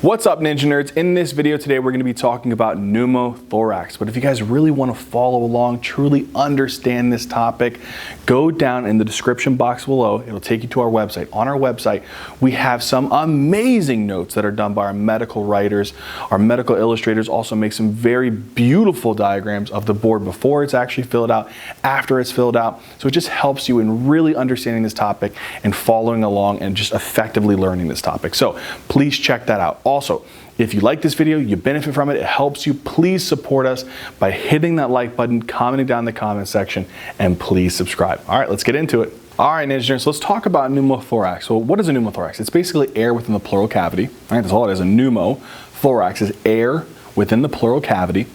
What's up, Ninja Nerds? In this video today, we're going to be talking about pneumothorax. But if you guys really want to follow along, truly understand this topic, go down in the description box below. It'll take you to our website. On our website, we have some amazing notes that are done by our medical writers. Our medical illustrators also make some very beautiful diagrams of the board before it's actually filled out, after it's filled out. So it just helps you in really understanding this topic and following along and just effectively learning this topic. So please check that out. Also, if you like this video, you benefit from it, it helps you, please support us by hitting that like button, commenting down in the comment section, and please subscribe. All right, let's get into it. All right, Ninja Nerds, so let's talk about pneumothorax. So what is a pneumothorax? It's basically air within the pleural cavity. All right, that's all it is. A pneumothorax is air within the pleural cavity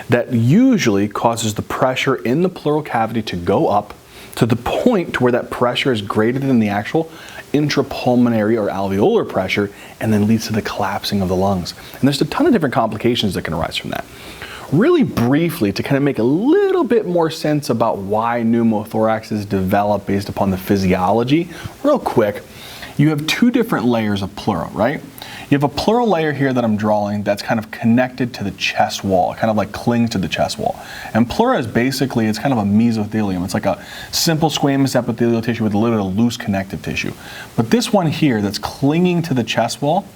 that usually causes the pressure in the pleural cavity to go up to the point to where that pressure is greater than the actual intrapulmonary or alveolar pressure, and then leads to the collapsing of the lungs. And there's a ton of different complications that can arise from that. Really briefly, to kind of make a little bit more sense about why pneumothoraxes develop based upon the physiology, real quick, you have two different layers of pleura, right? You have a pleural layer here that I'm drawing that's kind of connected to the chest wall, kind of like clings to the chest wall. And pleura is basically, it's kind of a mesothelium. It's like a simple squamous epithelial tissue with a little bit of loose connective tissue. But this one here that's clinging to the chest wall,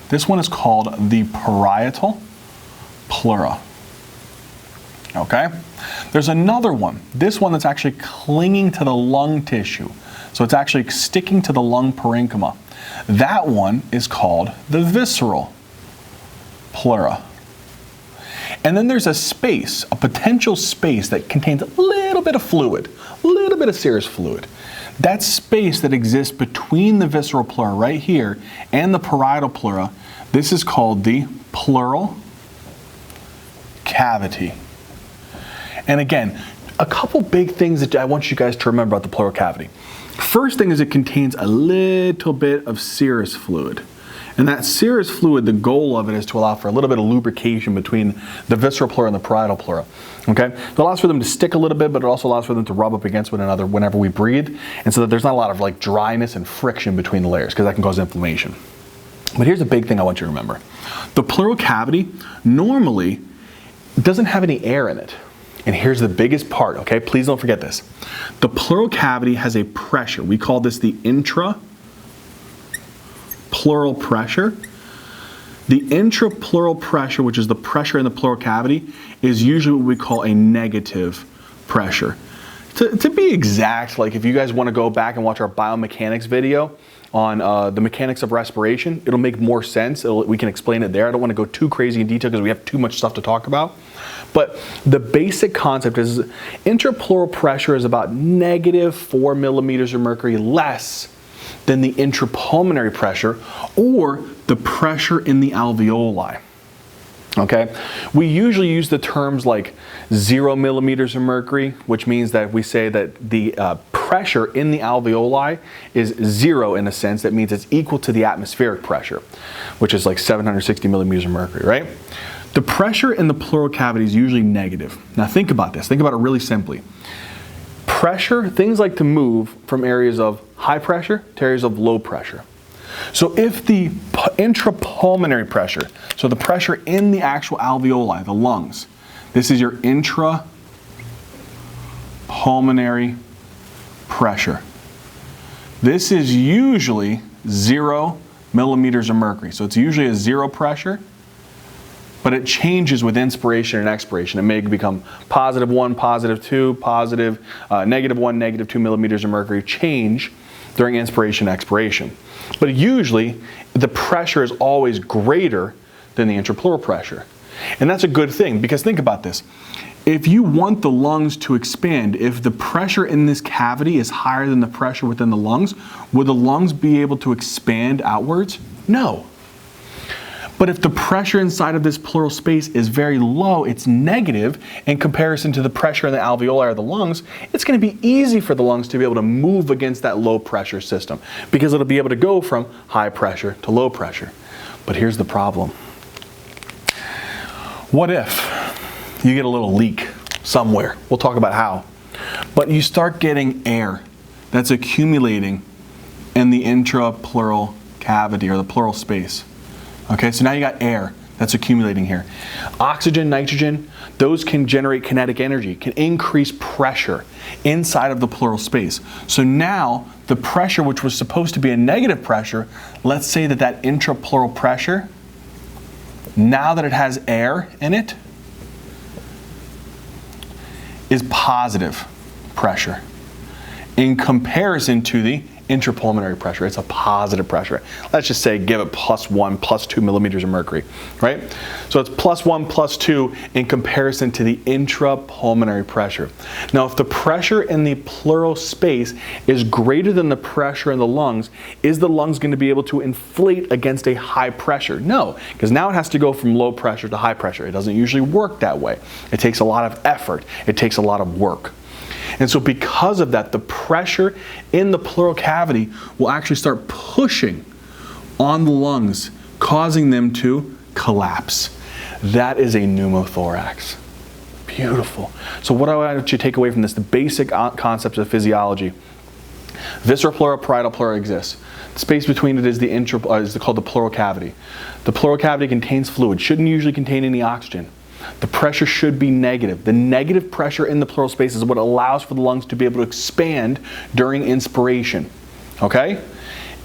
this one is called the parietal pleura. Okay? There's another one, this one that's actually clinging to the lung tissue. So it's actually sticking to the lung parenchyma. That one is called the visceral pleura. And then there's a space, a potential space that contains a little bit of fluid, a little bit of serous fluid. That space that exists between the visceral pleura right here and the parietal pleura, this is called the pleural cavity. And again, a couple big things that I want you guys to remember about the pleural cavity. First thing is it contains a little bit of serous fluid. And that serous fluid, the goal of it is to allow for a little bit of lubrication between the visceral pleura and the parietal pleura. Okay? It allows for them to stick a little bit, but it also allows for them to rub up against one another whenever we breathe, and so that there's not a lot of like dryness and friction between the layers, because that can cause inflammation. But here's a big thing I want you to remember. The pleural cavity normally doesn't have any air in it. And here's the biggest part, okay? Please don't forget this. The pleural cavity has a pressure. We call this the intrapleural pressure. The intrapleural pressure, which is the pressure in the pleural cavity, is usually what we call a negative pressure. To be exact, like if you guys want to go back and watch our biomechanics video on the mechanics of respiration, it'll make more sense. We can explain it there. I don't want to go too crazy in detail because we have too much stuff to talk about. But the basic concept is intrapleural pressure is about -4 millimeters of mercury less than the intrapulmonary pressure or the pressure in the alveoli. Okay, we usually use the terms like 0 millimeters of mercury, which means that we say that the pressure in the alveoli is 0 in a sense. That means it's equal to the atmospheric pressure, which is like 760 millimeters of mercury, right? The pressure in the pleural cavity is usually negative. Now think about this. Think about it really simply. Pressure, things like to move from areas of high pressure to areas of low pressure. So if the intrapulmonary pressure, so the pressure in the actual alveoli, the lungs, this is your intrapulmonary pressure. This is usually 0 millimeters of mercury. So it's usually a 0 pressure, but it changes with inspiration and expiration. It may become +1, +2, -1, -2 millimeters of mercury change during inspiration and expiration. But usually, the pressure is always greater than the intrapleural pressure. And that's a good thing, because think about this. If you want the lungs to expand, if the pressure in this cavity is higher than the pressure within the lungs, would the lungs be able to expand outwards? No. But if the pressure inside of this pleural space is very low, it's negative in comparison to the pressure in the alveoli or the lungs, it's going to be easy for the lungs to be able to move against that low pressure system because it'll be able to go from high pressure to low pressure. But here's the problem. What if you get a little leak somewhere? We'll talk about how. But you start getting air that's accumulating in the intrapleural cavity or the pleural space. Okay, so now you got air that's accumulating here. Oxygen, nitrogen, those can generate kinetic energy, can increase pressure inside of the pleural space. So now the pressure, which was supposed to be a negative pressure, let's say that intrapleural pressure, now that it has air in it, is positive pressure in comparison to the intrapulmonary pressure. It's a positive pressure. Let's just say give it +1, +2 millimeters of mercury, right? So it's +1, +2 in comparison to the intrapulmonary pressure. Now, if the pressure in the pleural space is greater than the pressure in the lungs, is the lungs going to be able to inflate against a high pressure? No, because now it has to go from low pressure to high pressure. It doesn't usually work that way. It takes a lot of effort. It takes a lot of work. And so because of that, the pressure in the pleural cavity will actually start pushing on the lungs, causing them to collapse. That is a pneumothorax. Beautiful. So what I want you to take away from this, the basic concepts of physiology. Visceral pleura, parietal pleura exists. The space between it is called the pleural cavity. The pleural cavity contains fluid, shouldn't usually contain any oxygen. The pressure should be negative. The negative pressure in the pleural space is what allows for the lungs to be able to expand during inspiration. Okay?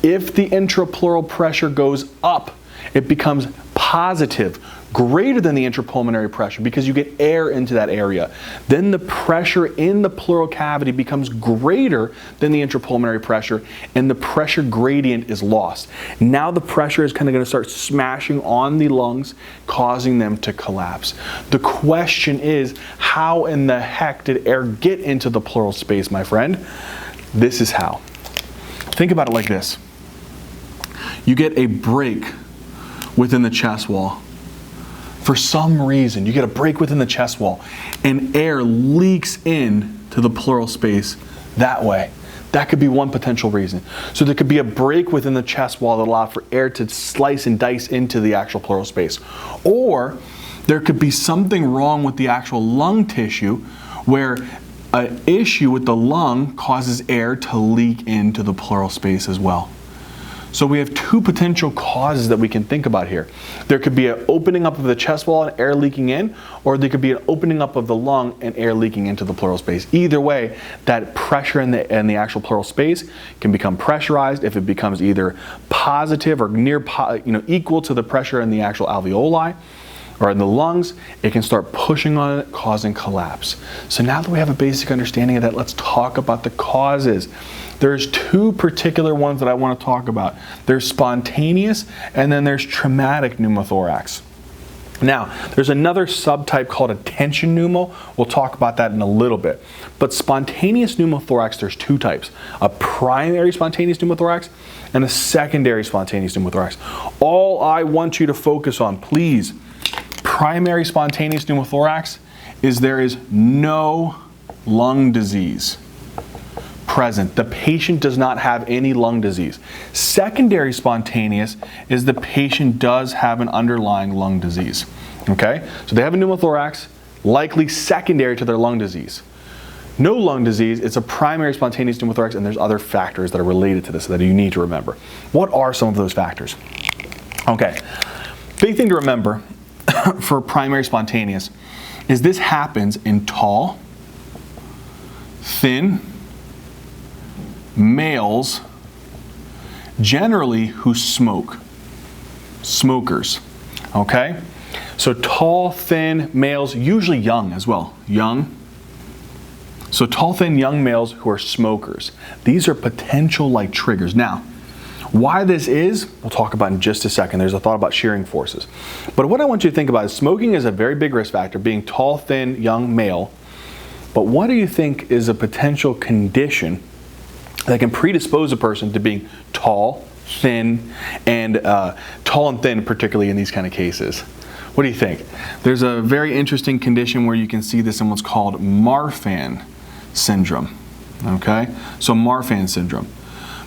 If the intrapleural pressure goes up, it becomes positive, greater than the intrapulmonary pressure because you get air into that area. Then the pressure in the pleural cavity becomes greater than the intrapulmonary pressure, and the pressure gradient is lost. Now the pressure is kind of going to start smashing on the lungs, causing them to collapse. The question is, how in the heck did air get into the pleural space, my friend? This is how. Think about it like this. You get a break within the chest wall. For some reason, you get a break within the chest wall and air leaks in to the pleural space that way. That could be one potential reason. So there could be a break within the chest wall that allows for air to slice and dice into the actual pleural space. Or there could be something wrong with the actual lung tissue where an issue with the lung causes air to leak into the pleural space as well. So we have two potential causes that we can think about here. There could be an opening up of the chest wall and air leaking in, or there could be an opening up of the lung and air leaking into the pleural space. Either way, that pressure in the actual pleural space can become pressurized if it becomes either positive or equal to the pressure in the actual alveoli or in the lungs. It can start pushing on it, causing collapse. So now that we have a basic understanding of that, let's talk about the causes. There's two particular ones that I want to talk about. There's spontaneous, and then there's traumatic pneumothorax. Now, there's another subtype called a tension pneumo. We'll talk about that in a little bit. But spontaneous pneumothorax, there's two types. A primary spontaneous pneumothorax and a secondary spontaneous pneumothorax. All I want you to focus on, please, primary spontaneous pneumothorax is there is no lung disease present. The patient does not have any lung disease. Secondary spontaneous is the patient does have an underlying lung disease. Okay? So they have a pneumothorax, likely secondary to their lung disease. No lung disease, it's a primary spontaneous pneumothorax, and there's other factors that are related to this that you need to remember. What are some of those factors? Okay. Big thing to remember for primary spontaneous is this happens in tall, thin, males, generally who smoke. Smokers. Okay? So tall, thin males, usually young as well. Young. So tall, thin, young males who are smokers. These are potential triggers. Now, why this is, we'll talk about in just a second. There's a thought about shearing forces. But what I want you to think about is smoking is a very big risk factor, being tall, thin, young male. But what do you think is a potential condition that can predispose a person to being tall, thin, and tall and thin, particularly in these kind of cases? What do you think? There's a very interesting condition where you can see this in what's called Marfan syndrome. Okay? So Marfan syndrome.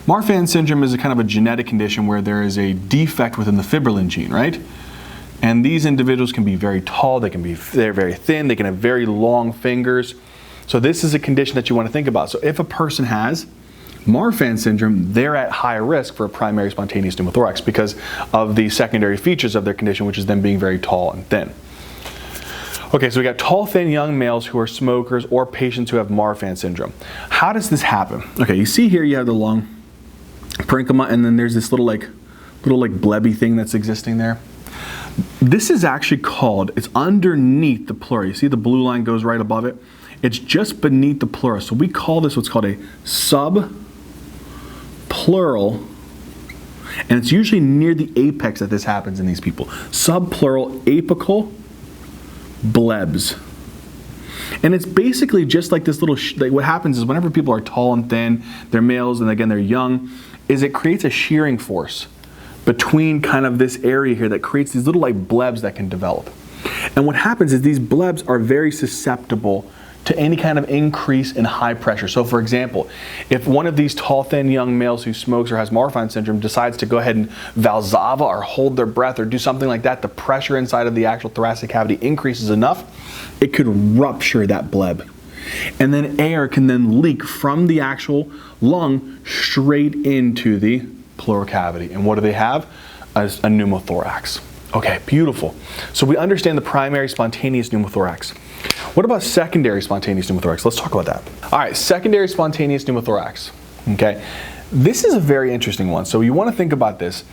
Marfan syndrome is a kind of a genetic condition where there is a defect within the fibrillin gene, right? And these individuals can be very tall, they're very thin, they can have very long fingers. So this is a condition that you want to think about. So if a person has Marfan syndrome, they're at high risk for a primary spontaneous pneumothorax because of the secondary features of their condition, which is them being very tall and thin. Okay, so we got tall, thin young males who are smokers or patients who have Marfan syndrome. How does this happen? Okay, you see here you have the lung parenchyma, and then there's this little blebby thing that's existing there. This is actually called, it's underneath the pleura. You see the blue line goes right above it? It's just beneath the pleura. So we call this what's called a subpleural, and it's usually near the apex that this happens in these people. Subpleural apical blebs. And it's basically just like this little, what happens is whenever people are tall and thin, they're males and again they're young, is it creates a shearing force between kind of this area here that creates these little like blebs that can develop. And what happens is these blebs are very susceptible to any kind of increase in high pressure. So for example, if one of these tall, thin young males who smokes or has Marfan syndrome decides to go ahead and valsalva or hold their breath or do something like that, the pressure inside of the actual thoracic cavity increases enough, it could rupture that bleb. And then air can then leak from the actual lung straight into the pleural cavity. And what do they have? A pneumothorax. Okay, beautiful. So we understand the primary spontaneous pneumothorax. What about secondary spontaneous pneumothorax? Let's talk about that. All right, secondary spontaneous pneumothorax. Okay, this is a very interesting one. So you want to think about this.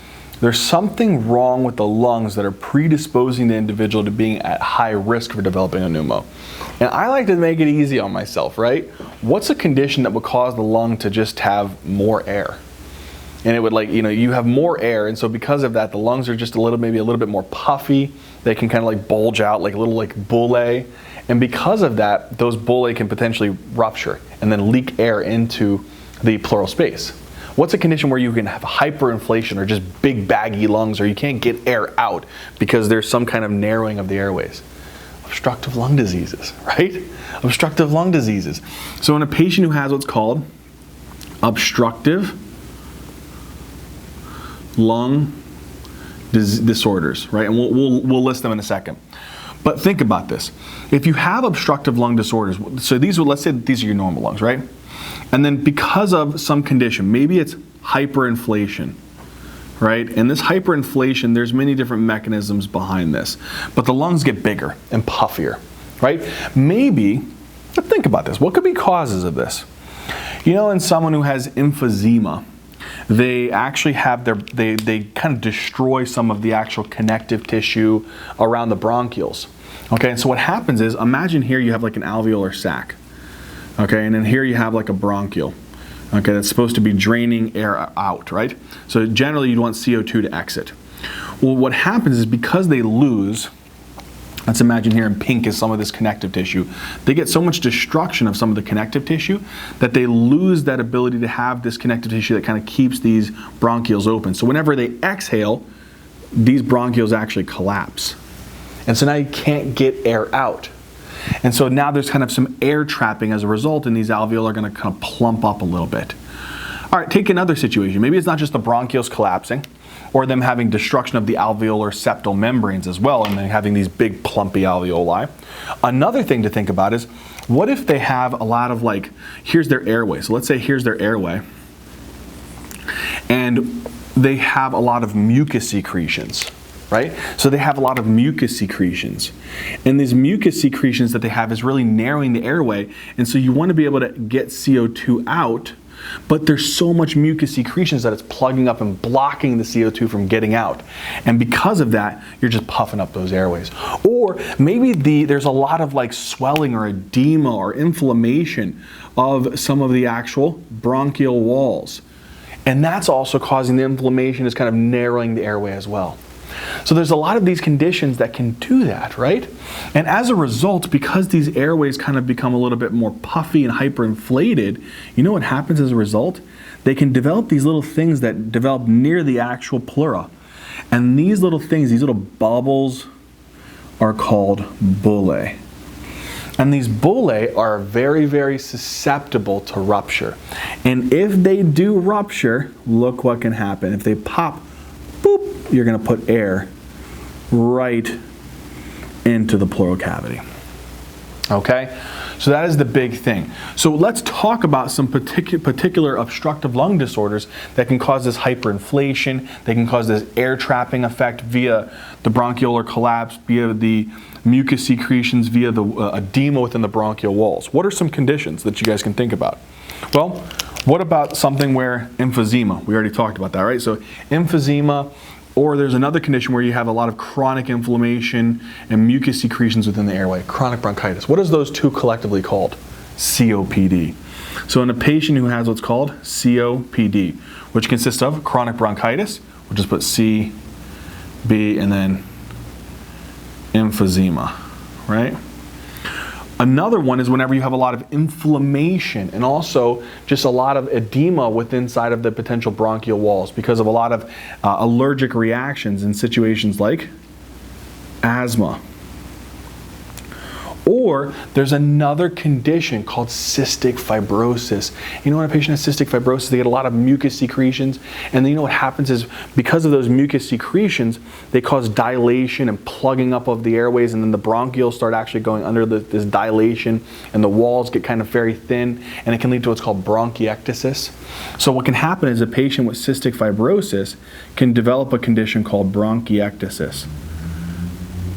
There's something wrong with the lungs that are predisposing the individual to being at high risk for developing a pneumo. And I like to make it easy on myself, right? What's a condition that would cause the lung to just have more air? And it would you have more air, and so because of that, the lungs are just maybe a little bit more puffy. They can kind of like bulge out like a little like bullae. And because of that, those bullae can potentially rupture and then leak air into the pleural space. What's a condition where you can have hyperinflation or just big baggy lungs, or you can't get air out because there's some kind of narrowing of the airways? Obstructive lung diseases, right? Obstructive lung diseases. So in a patient who has what's called obstructive lung disorders, right? And we'll list them in a second. But think about this. If you have obstructive lung disorders, so let's say that these are your normal lungs, right? And then because of some condition, maybe it's hyperinflation, right? And this hyperinflation, there's many different mechanisms behind this, but the lungs get bigger and puffier, right? Maybe, think about this. What could be causes of this? You know, in someone who has emphysema, they actually have they kind of destroy some of the actual connective tissue around the bronchioles. Okay, and so what happens is, imagine here you have like an alveolar sac. Okay, and then here you have like a bronchiole. Okay, that's supposed to be draining air out, right? So generally you'd want CO2 to exit. Well, what happens is because they lose, let's imagine here in pink is some of this connective tissue. They get so much destruction of some of the connective tissue that they lose that ability to have this connective tissue that kind of keeps these bronchioles open. So whenever they exhale, these bronchioles actually collapse. And so now you can't get air out. And so now there's kind of some air trapping as a result, and these alveoli are going to kind of plump up a little bit. All right, take another situation. Maybe it's not just the bronchioles collapsing, or them having destruction of the alveolar septal membranes as well, and then having these big plumpy alveoli. Another thing to think about is, what if they have a lot of here's their airway. So let's say here's their airway, and they have a lot of mucus secretions, right? So they have a lot of mucus secretions. And these mucus secretions that they have is really narrowing the airway, and so you want to be able to get CO2 out, but there's so much mucus secretions that it's plugging up and blocking the CO2 from getting out. And because of that, you're just puffing up those airways. Or maybe there's a lot of swelling or edema or inflammation of some of the actual bronchial walls. And that's also causing the inflammation, is kind of narrowing the airway as well. So there's a lot of these conditions that can do that, right? And as a result, because these airways kind of become a little bit more puffy and hyperinflated, you know what happens as a result? They can develop these little things that develop near the actual pleura. And these little things, these little bubbles, are called bullae. And these bullae are very, very susceptible to rupture. And if they do rupture, look what can happen. If they pop, boop, you're going to put air right into the pleural cavity. Okay, so that is the big thing. So let's talk about some particular obstructive lung disorders that can cause this hyperinflation, they can cause this air trapping effect via the bronchiolar collapse, via the mucus secretions, via the edema within the bronchial walls. What are some conditions that you guys can think about? Well, what about something where emphysema, we already talked about that, right? So emphysema, or there's another condition where you have a lot of chronic inflammation and mucus secretions within the airway, chronic bronchitis. What is those two collectively called? COPD. So in a patient who has what's called COPD, which consists of chronic bronchitis, we'll just put C, B, and then emphysema, right? Another one is whenever you have a lot of inflammation and also just a lot of edema within inside of the potential bronchial walls because of a lot of allergic reactions in situations like asthma. Or there's another condition called cystic fibrosis. You know, when a patient has cystic fibrosis, they get a lot of mucus secretions, and then you know what happens is because of those mucus secretions, they cause dilation and plugging up of the airways, and then the bronchioles start actually going under this dilation, and the walls get kind of very thin, and it can lead to what's called bronchiectasis. So what can happen is a patient with cystic fibrosis can develop a condition called bronchiectasis.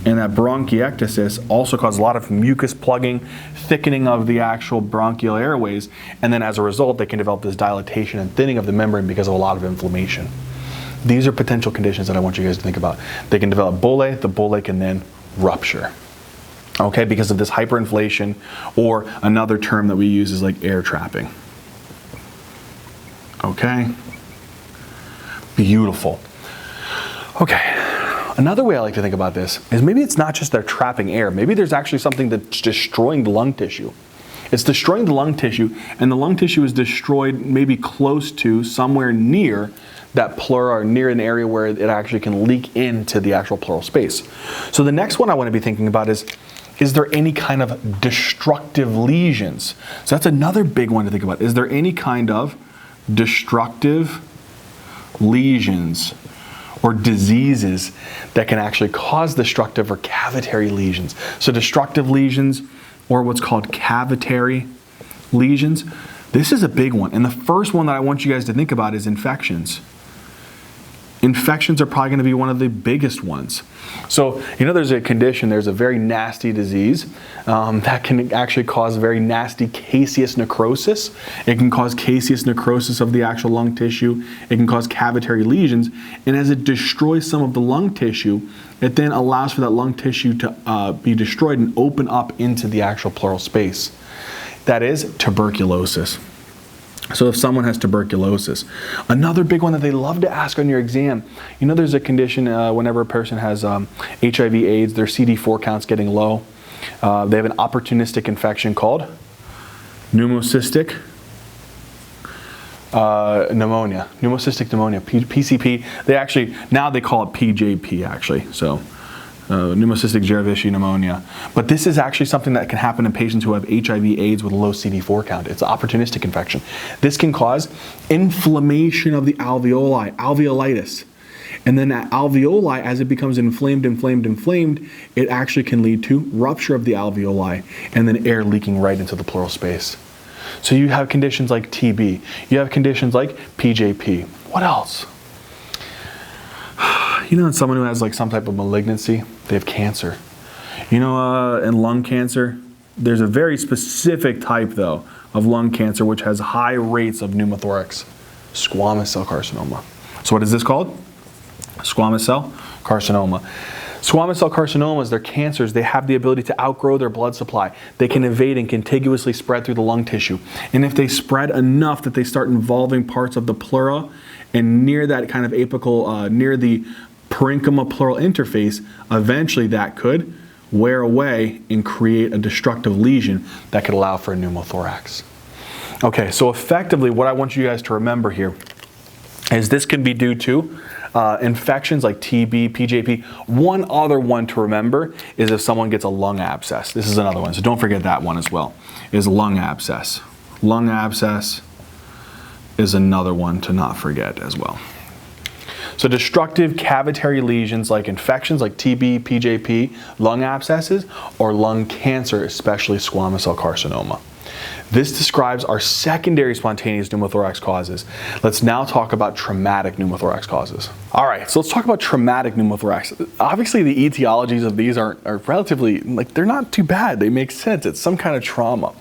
And that bronchiectasis also causes a lot of mucus plugging, thickening of the actual bronchial airways, and then as a result, they can develop this dilatation and thinning of the membrane because of a lot of inflammation. These are potential conditions that I want you guys to think about. They can develop bullae, the bullae can then rupture, okay, because of this hyperinflation, or another term that we use is like air trapping. Okay, beautiful. Okay. Another way I like to think about this is maybe it's not just they're trapping air. Maybe there's actually something that's destroying the lung tissue. It's destroying the lung tissue, and the lung tissue is destroyed maybe close to somewhere near that pleura, or near an area where it actually can leak into the actual pleural space. So the next one I want to be thinking about is there any kind of destructive lesions? So that's another big one to think about. Is there any kind of destructive lesions or diseases that can actually cause destructive or cavitary lesions? So destructive lesions, or what's called cavitary lesions, this is a big one. And the first one that I want you guys to think about is infections. Infections are probably going to be one of the biggest ones. So, you know, there's a condition, there's a very nasty disease that can actually cause very nasty caseous necrosis. It can cause caseous necrosis of the actual lung tissue. It can cause cavitary lesions. And as it destroys some of the lung tissue, it then allows for that lung tissue to be destroyed and open up into the actual pleural space. That is tuberculosis. So if someone has tuberculosis. Another big one that they love to ask on your exam, you know, there's a condition whenever a person has HIV AIDS, their CD4 count's getting low. They have an opportunistic infection called pneumocystic pneumonia, PCP. They actually, now they call it PJP actually, so pneumocystic Jirovecii pneumonia. But this is actually something that can happen in patients who have HIV AIDS with low CD4 count. It's an opportunistic infection. This can cause inflammation of the alveoli, alveolitis. And then that alveoli, as it becomes inflamed, it actually can lead to rupture of the alveoli and then air leaking right into the pleural space. So you have conditions like TB. You have conditions like PJP. What else? You know, someone who has like some type of malignancy, they have cancer. You know, in lung cancer, there's a very specific type though of lung cancer which has high rates of pneumothorax, squamous cell carcinoma. So what is this called? Squamous cell carcinoma. Squamous cell carcinomas, they're cancers. They have the ability to outgrow their blood supply. They can invade and contiguously spread through the lung tissue. And if they spread enough that they start involving parts of the pleura and near that kind of apical, near the parenchyma pleural interface, eventually that could wear away and create a destructive lesion that could allow for a pneumothorax. Okay, so effectively what I want you guys to remember here is this can be due to infections like TB, PJP. One other one to remember is if someone gets a lung abscess. This is another one, so don't forget that one as well, is lung abscess. Lung abscess is another one to not forget as well. So destructive cavitary lesions like infections like TB, PJP, lung abscesses, or lung cancer, especially squamous cell carcinoma. This describes our secondary spontaneous pneumothorax causes. Let's now talk about traumatic pneumothorax causes. All right, so let's talk about traumatic pneumothorax. Obviously, the etiologies of these are relatively, they're not too bad. They make sense. It's some kind of trauma.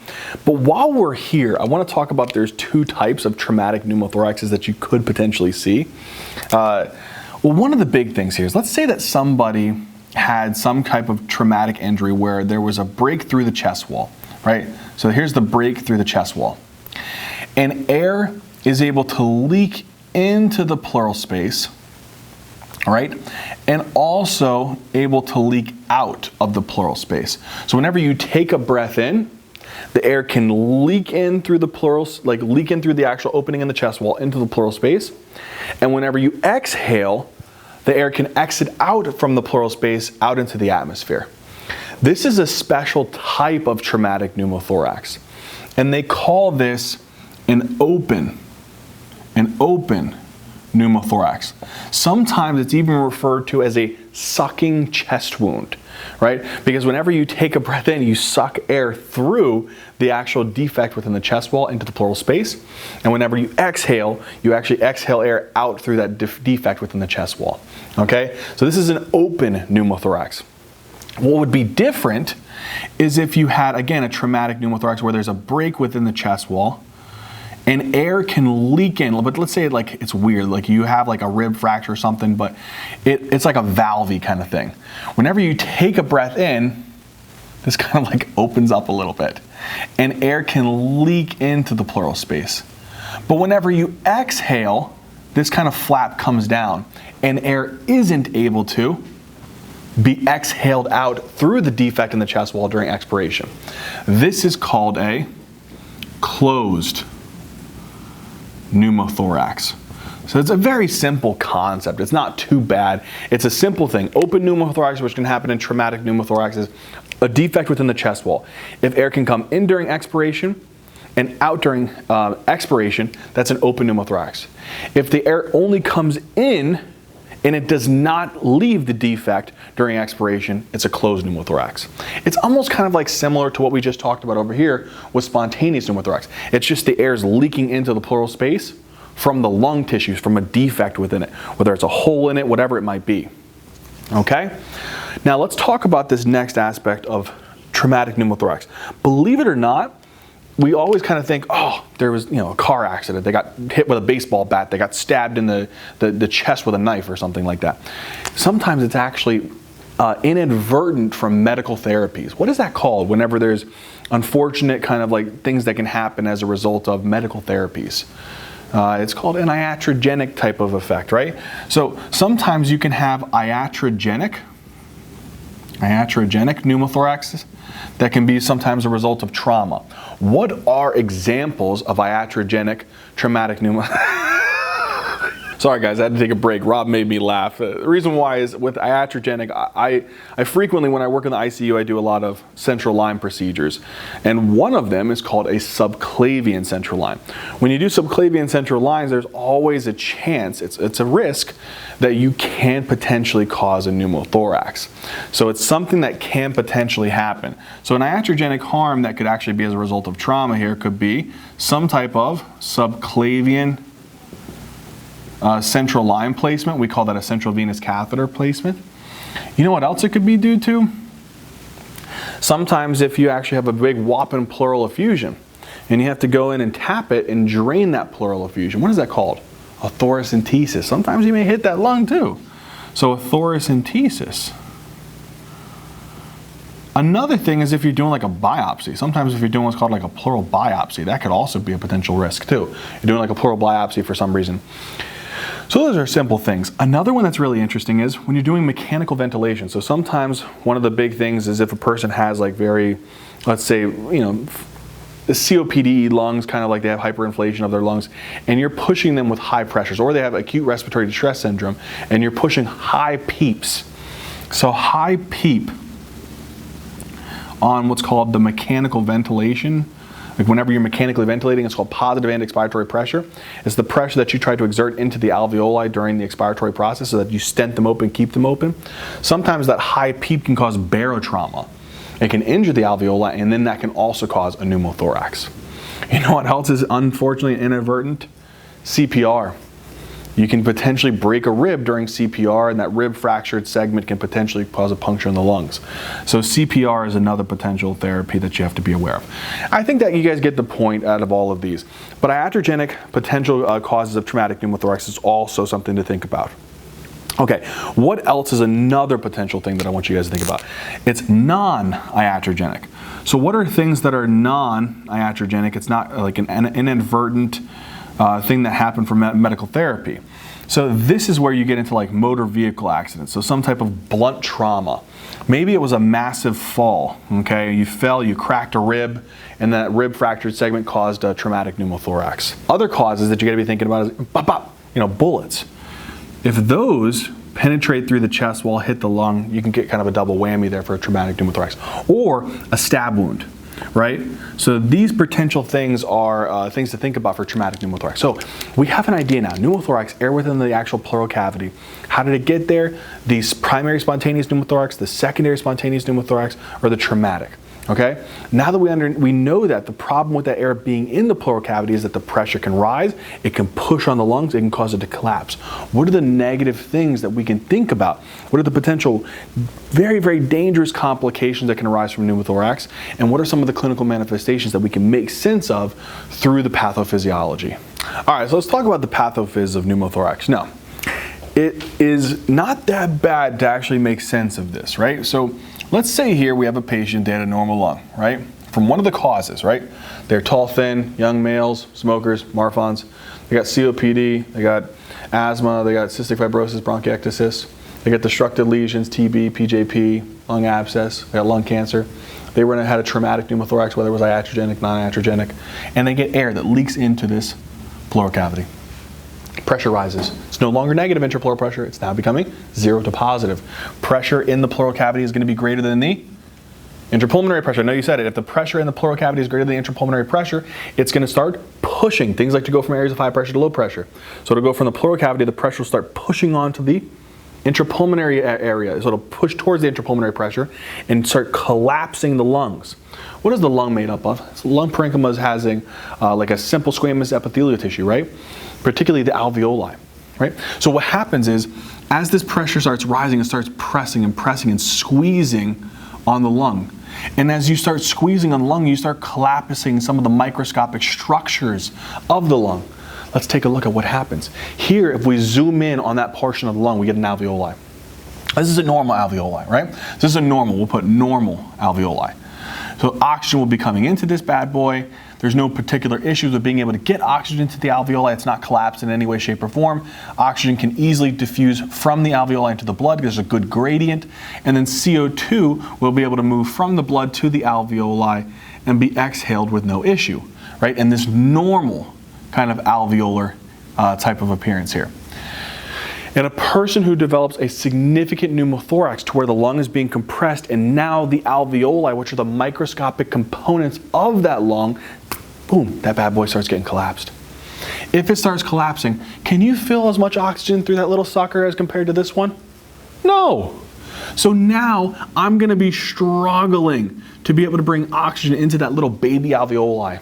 But while we're here, I want to talk about there's two types of traumatic pneumothoraxes that you could potentially see. Well, one of the big things here is, let's say that somebody had some type of traumatic injury where there was a break through the chest wall, right? So here's the break through the chest wall. And air is able to leak into the pleural space, right? And also able to leak out of the pleural space. So whenever you take a breath in, the air can leak in through the pleural, leak in through the actual opening in the chest wall into the pleural space. And whenever you exhale, the air can exit out from the pleural space out into the atmosphere. This is a special type of traumatic pneumothorax, and they call this an open pneumothorax. Sometimes it's even referred to as a sucking chest wound, right? Because whenever you take a breath in, you suck air through the actual defect within the chest wall into the pleural space, and whenever you exhale, you actually exhale air out through that defect within the chest wall, okay? So this is an open pneumothorax. What would be different is if you had, again, a traumatic pneumothorax where there's a break within the chest wall and air can leak in, but let's say it's weird, like you have like a rib fracture or something, but it's like a valvey kind of thing. Whenever you take a breath in, this kind of like opens up a little bit and air can leak into the pleural space. But whenever you exhale, this kind of flap comes down and air isn't able to be exhaled out through the defect in the chest wall during expiration. This is called a closed pneumothorax. So it's a very simple concept. It's not too bad. It's a simple thing. Open pneumothorax, which can happen in traumatic pneumothorax, is a defect within the chest wall. If air can come in during expiration and out during expiration, that's an open pneumothorax. If the air only comes in and it does not leave the defect during expiration, it's a closed pneumothorax. It's almost kind of like similar to what we just talked about over here with spontaneous pneumothorax. It's just the air is leaking into the pleural space from the lung tissues, from a defect within it, whether it's a hole in it, whatever it might be. Okay? Now let's talk about this next aspect of traumatic pneumothorax. Believe it or not, we always kind of think, oh, there was a car accident. They got hit with a baseball bat. They got stabbed in the chest with a knife or something like that. Sometimes it's actually inadvertent from medical therapies. What is that called whenever there's unfortunate kind of like things that can happen as a result of medical therapies? It's called an iatrogenic type of effect, right? So sometimes you can have iatrogenic pneumothorax that can be sometimes a result of trauma. What are examples of iatrogenic traumatic pneumothorax? Sorry guys, I had to take a break. Rob made me laugh. The reason why is with iatrogenic, I frequently, when I work in the ICU, I do a lot of central line procedures. And one of them is called a subclavian central line. When you do subclavian central lines, there's always a chance, it's a risk, that you can potentially cause a pneumothorax. So it's something that can potentially happen. So an iatrogenic harm that could actually be as a result of trauma here could be some type of subclavian central line placement. We call that a central venous catheter placement. You know what else it could be due to? Sometimes if you actually have a big whopping pleural effusion and you have to go in and tap it and drain that pleural effusion. What is that called? A thoracentesis. Sometimes you may hit that lung too. So a thoracentesis. Another thing is if you're doing like a biopsy. Sometimes if you're doing what's called like a pleural biopsy, that could also be a potential risk too. You're doing like a pleural biopsy for some reason. So those are simple things. Another one that's really interesting is when you're doing mechanical ventilation. So sometimes one of the big things is if a person has like very, let's say, the COPD lungs, kind of like they have hyperinflation of their lungs, and you're pushing them with high pressures, or they have acute respiratory distress syndrome, and you're pushing high PEEPs. So high PEEP on what's called the mechanical ventilation Like whenever you're mechanically ventilating, it's called positive and expiratory pressure. It's the pressure that you try to exert into the alveoli during the expiratory process so that you stent them open, keep them open. Sometimes that high PEEP can cause barotrauma. It can injure the alveoli, and then that can also cause a pneumothorax. You know what else is unfortunately inadvertent? CPR. You can potentially break a rib during CPR, and that rib fractured segment can potentially cause a puncture in the lungs. So CPR is another potential therapy that you have to be aware of. I think that you guys get the point out of all of these. But iatrogenic potential causes of traumatic pneumothorax is also something to think about. Okay, what else is another potential thing that I want you guys to think about? It's non-iatrogenic. So what are things that are non-iatrogenic? It's not like an inadvertent thing that happened from medical therapy. So this is where you get into like motor vehicle accidents. So some type of blunt trauma. Maybe it was a massive fall, okay? You fell, you cracked a rib, and that rib fractured segment caused a traumatic pneumothorax. Other causes that you gotta be thinking about is bop, bop, bullets. If those penetrate through the chest wall, hit the lung, you can get kind of a double whammy there for a traumatic pneumothorax. Or a stab wound. Right? So these potential things are things to think about for traumatic pneumothorax. So we have an idea now. Pneumothorax, air within the actual pleural cavity. How did it get there? The primary spontaneous pneumothorax, the secondary spontaneous pneumothorax, or the traumatic. Okay? Now that we know that the problem with that air being in the pleural cavity is that the pressure can rise, it can push on the lungs, it can cause it to collapse. What are the negative things that we can think about? What are the potential very, very dangerous complications that can arise from pneumothorax? And what are some of the clinical manifestations that we can make sense of through the pathophysiology? All right, so let's talk about the pathophys of pneumothorax. Now, it is not that bad to actually make sense of this, right? So let's say here we have a patient, they had a normal lung, right? From one of the causes, right? They're tall, thin, young males, smokers, Marfans. They got COPD, they got asthma, they got cystic fibrosis, bronchiectasis. They got destructive lesions, TB, PJP, lung abscess, they got lung cancer. They had a traumatic pneumothorax, whether it was iatrogenic, non-iatrogenic, and they get air that leaks into this pleural cavity. Pressure rises. It's no longer negative intrapleural pressure. It's now becoming 0 to positive. Pressure in the pleural cavity is going to be greater than the intrapulmonary pressure. I know you said it. If the pressure in the pleural cavity is greater than the intrapulmonary pressure, it's going to start pushing. Things like to go from areas of high pressure to low pressure. So to go from the pleural cavity, the pressure will start pushing onto the intrapulmonary area. So it'll push towards the intrapulmonary pressure and start collapsing the lungs. What is the lung made up of? So lung parenchyma is having like a simple squamous epithelial tissue, right? Particularly the alveoli, right? So what happens is, as this pressure starts rising, it starts pressing and pressing and squeezing on the lung. And as you start squeezing on the lung, you start collapsing some of the microscopic structures of the lung. Let's take a look at what happens. Here, if we zoom in on that portion of the lung, we get an alveoli. This is a normal alveoli, right? This is a normal, we'll put normal alveoli. So oxygen will be coming into this bad boy. There's no particular issues with being able to get oxygen into the alveoli. It's not collapsed in any way, shape, or form. Oxygen can easily diffuse from the alveoli into the blood. There's a good gradient. And then CO2 will be able to move from the blood to the alveoli and be exhaled with no issue, right? And this normal kind of alveolar type of appearance here. And a person who develops a significant pneumothorax to where the lung is being compressed and now the alveoli, which are the microscopic components of that lung, boom, that bad boy starts getting collapsed. If it starts collapsing, can you feel as much oxygen through that little sucker as compared to this one? No. So now I'm going to be struggling to be able to bring oxygen into that little baby alveoli.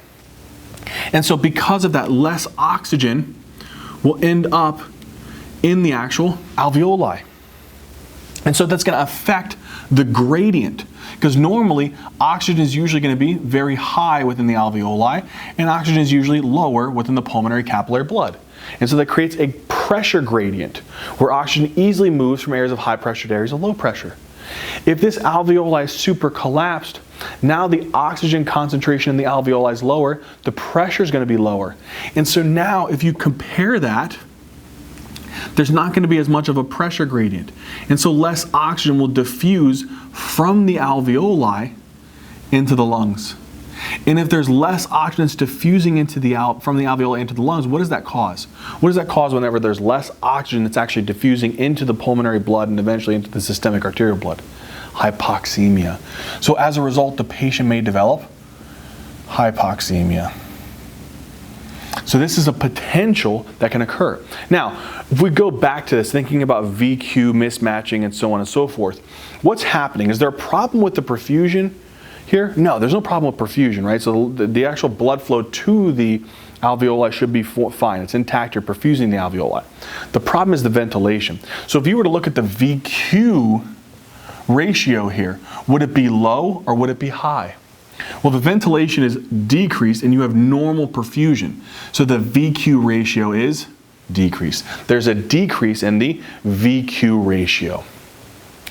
And so because of that, less oxygen will end up in the actual alveoli. And so that's going to affect the gradient, because normally oxygen is usually going to be very high within the alveoli and oxygen is usually lower within the pulmonary capillary blood. And so that creates a pressure gradient where oxygen easily moves from areas of high pressure to areas of low pressure. If this alveoli is super collapsed, now the oxygen concentration in the alveoli is lower, the pressure is going to be lower. And so now if you compare that, there's not going to be as much of a pressure gradient. And so less oxygen will diffuse from the alveoli into the lungs. And if there's less oxygen that's diffusing into from the alveoli into the lungs, what does that cause? What does that cause whenever there's less oxygen that's actually diffusing into the pulmonary blood and eventually into the systemic arterial blood? Hypoxemia. So as a result, the patient may develop hypoxemia. So this is a potential that can occur. Now, if we go back to this, thinking about VQ mismatching and so on and so forth, what's happening? Is there a problem with the perfusion here? No, there's no problem with perfusion, right? So the actual blood flow to the alveoli should be fine. It's intact. You're perfusing the alveoli. The problem is the ventilation. So if you were to look at the VQ ratio here, would it be low or would it be high? Well, the ventilation is decreased and you have normal perfusion. So the VQ ratio is decreased. There's a decrease in the VQ ratio.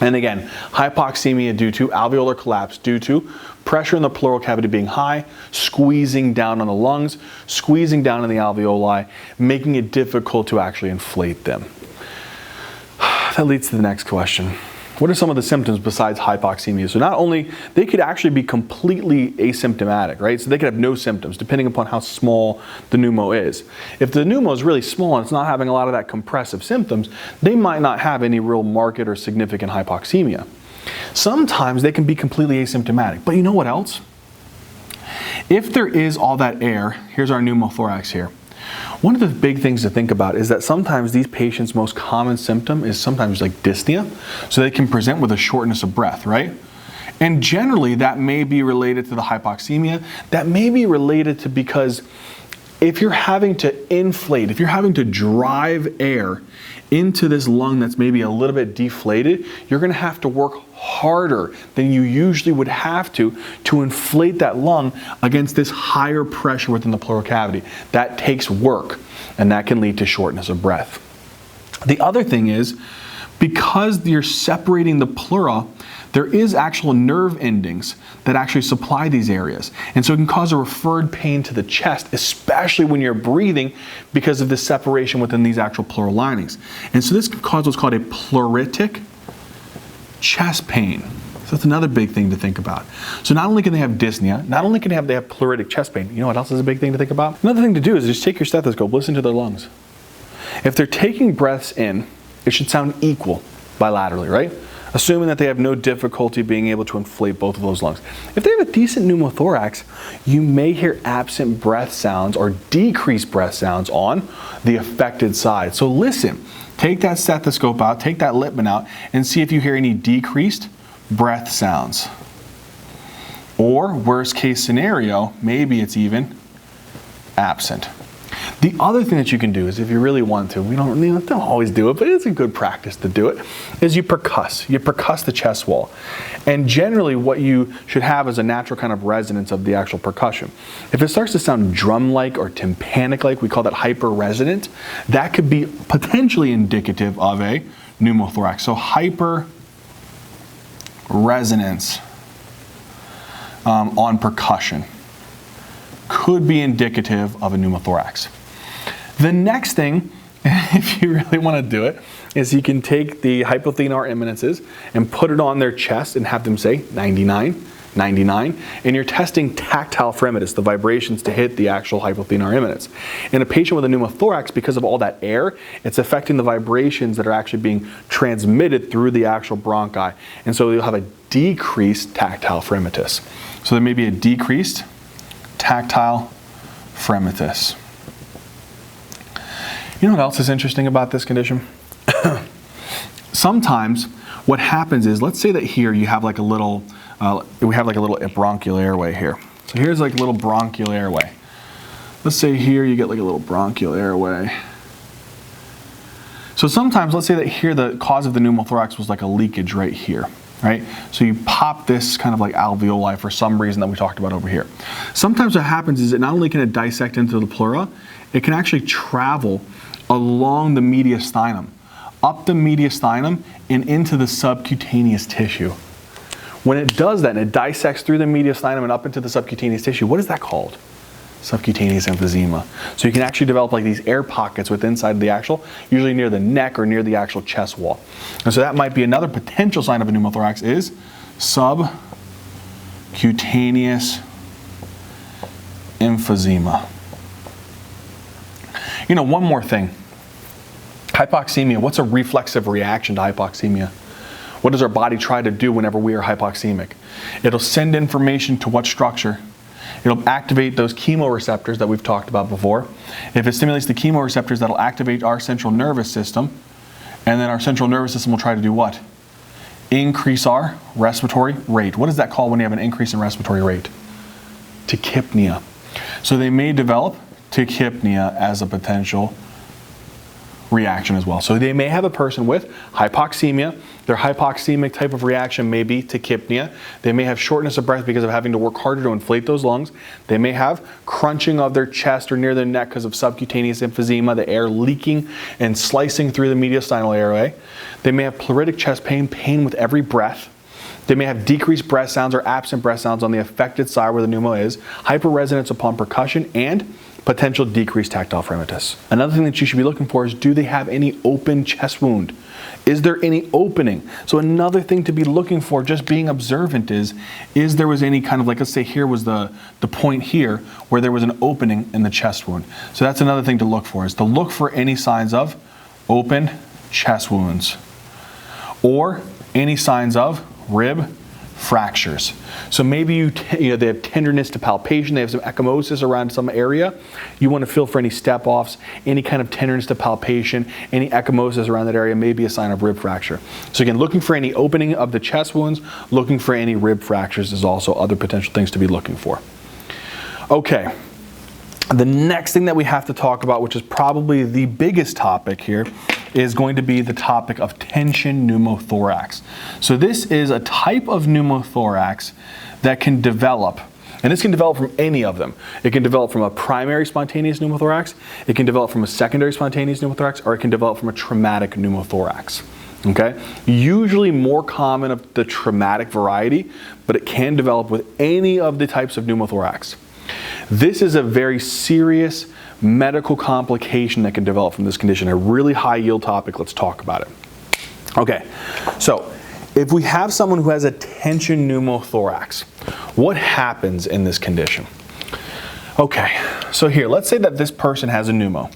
And again, hypoxemia due to alveolar collapse, due to pressure in the pleural cavity being high, squeezing down on the lungs, squeezing down on the alveoli, making it difficult to actually inflate them. That leads to the next question. What are some of the symptoms besides hypoxemia? So not only, they could actually be completely asymptomatic, right? So they could have no symptoms depending upon how small the pneumo is. If the pneumo is really small and it's not having a lot of that compressive symptoms, they might not have any real marked or significant hypoxemia. Sometimes they can be completely asymptomatic. But you know what else? If there is all that air, here's our pneumothorax here. One of the big things to think about is that sometimes these patients' most common symptom is sometimes like dyspnea. So they can present with a shortness of breath, right? And generally that may be related to the hypoxemia. That may be related to because if you're having to inflate, if you're having to drive air into this lung that's maybe a little bit deflated, you're going to have to work harder than you usually would have to inflate that lung against this higher pressure within the pleural cavity. That takes work, and that can lead to shortness of breath. The other thing is, because you're separating the pleura, there is actual nerve endings that actually supply these areas. And so it can cause a referred pain to the chest, especially when you're breathing because of the separation within these actual pleural linings. And so this can cause what's called a pleuritic chest pain. So that's another big thing to think about. So not only can they have dyspnea, not only can they have pleuritic chest pain, you know what else is a big thing to think about? Another thing to do is just take your stethoscope, listen to their lungs. If they're taking breaths in, it should sound equal bilaterally, right? Assuming that they have no difficulty being able to inflate both of those lungs. If they have a decent pneumothorax, you may hear absent breath sounds or decreased breath sounds on the affected side. So listen, take that stethoscope out, take that Lippmann out, and see if you hear any decreased breath sounds. Or worst case scenario, maybe it's even absent. The other thing that you can do is if you really want to, we don't always do it, but it's a good practice to do it, is you percuss. You percuss the chest wall. And generally what you should have is a natural kind of resonance of the actual percussion. If it starts to sound drum-like or tympanic-like, we call that hyper-resonant, that could be potentially indicative of a pneumothorax. So hyper-resonance on percussion could be indicative of a pneumothorax. The next thing, if you really want to do it, is you can take the hypothenar eminences and put it on their chest and have them say 99, 99, and you're testing tactile fremitus, the vibrations to hit the actual hypothenar eminence. In a patient with a pneumothorax, because of all that air, it's affecting the vibrations that are actually being transmitted through the actual bronchi, and so you'll have a decreased tactile fremitus. So there may be a decreased tactile fremitus. You know what else is interesting about this condition? Sometimes what happens is, let's say that here you have like a little, we have like a little bronchial airway here. So here's like a little bronchial airway. Let's say here you get like a little bronchial airway. So sometimes, let's say that here the cause of the pneumothorax was like a leakage right here. Right? So you pop this kind of like alveoli for some reason that we talked about over here. Sometimes what happens is that not only can it dissect into the pleura, it can actually travel along the mediastinum, up the mediastinum and into the subcutaneous tissue. When it does that and it dissects through the mediastinum and up into the subcutaneous tissue, what is that called? Subcutaneous emphysema. So you can actually develop like these air pockets within inside of the actual, usually near the neck or near the actual chest wall. And so that might be another potential sign of a pneumothorax is subcutaneous emphysema. You know, one more thing. Hypoxemia, what's a reflexive reaction to hypoxemia? What does our body try to do whenever we are hypoxemic? It'll send information to what structure? It'll activate those chemoreceptors that we've talked about before. If it stimulates the chemoreceptors, that'll activate our central nervous system, and then our central nervous system will try to do what? Increase our respiratory rate. What is that called when you have an increase in respiratory rate? Tachypnea. So they may develop tachypnea as a potential reaction as well. So they may have a person with hypoxemia. Their hypoxemic type of reaction may be tachypnea. They may have shortness of breath because of having to work harder to inflate those lungs. They may have crunching of their chest or near their neck because of subcutaneous emphysema, the air leaking and slicing through the mediastinal airway. They may have pleuritic chest pain, pain with every breath. They may have decreased breath sounds or absent breath sounds on the affected side where the pneumo is, hyperresonance upon percussion, and potential decreased tactile fremitus. Another thing that you should be looking for is, do they have any open chest wound? Is there any opening? So another thing to be looking for, just being observant, is there was any kind of, like, let's say here was the point here where there was an opening in the chest wound. So that's another thing to look for, is to look for any signs of open chest wounds or any signs of rib fractures. So maybe they have tenderness to palpation, they have some ecchymosis around some area. You want to feel for any step-offs, any kind of tenderness to palpation, any ecchymosis around that area may be a sign of rib fracture. So again, looking for any opening of the chest wounds, looking for any rib fractures is also other potential things to be looking for. Okay. The next thing that we have to talk about, which is probably the biggest topic here, is going to be the topic of tension pneumothorax. So this is a type of pneumothorax that can develop, and this can develop from any of them. It can develop from a primary spontaneous pneumothorax, it can develop from a secondary spontaneous pneumothorax, or it can develop from a traumatic pneumothorax. Okay? Usually more common of the traumatic variety, but it can develop with any of the types of pneumothorax. This is a very serious medical complication that can develop from this condition. A really high yield topic. Let's talk about it. Okay, so if we have someone who has a tension pneumothorax, what happens in this condition? Okay, so here, let's say that this person has a pneumo.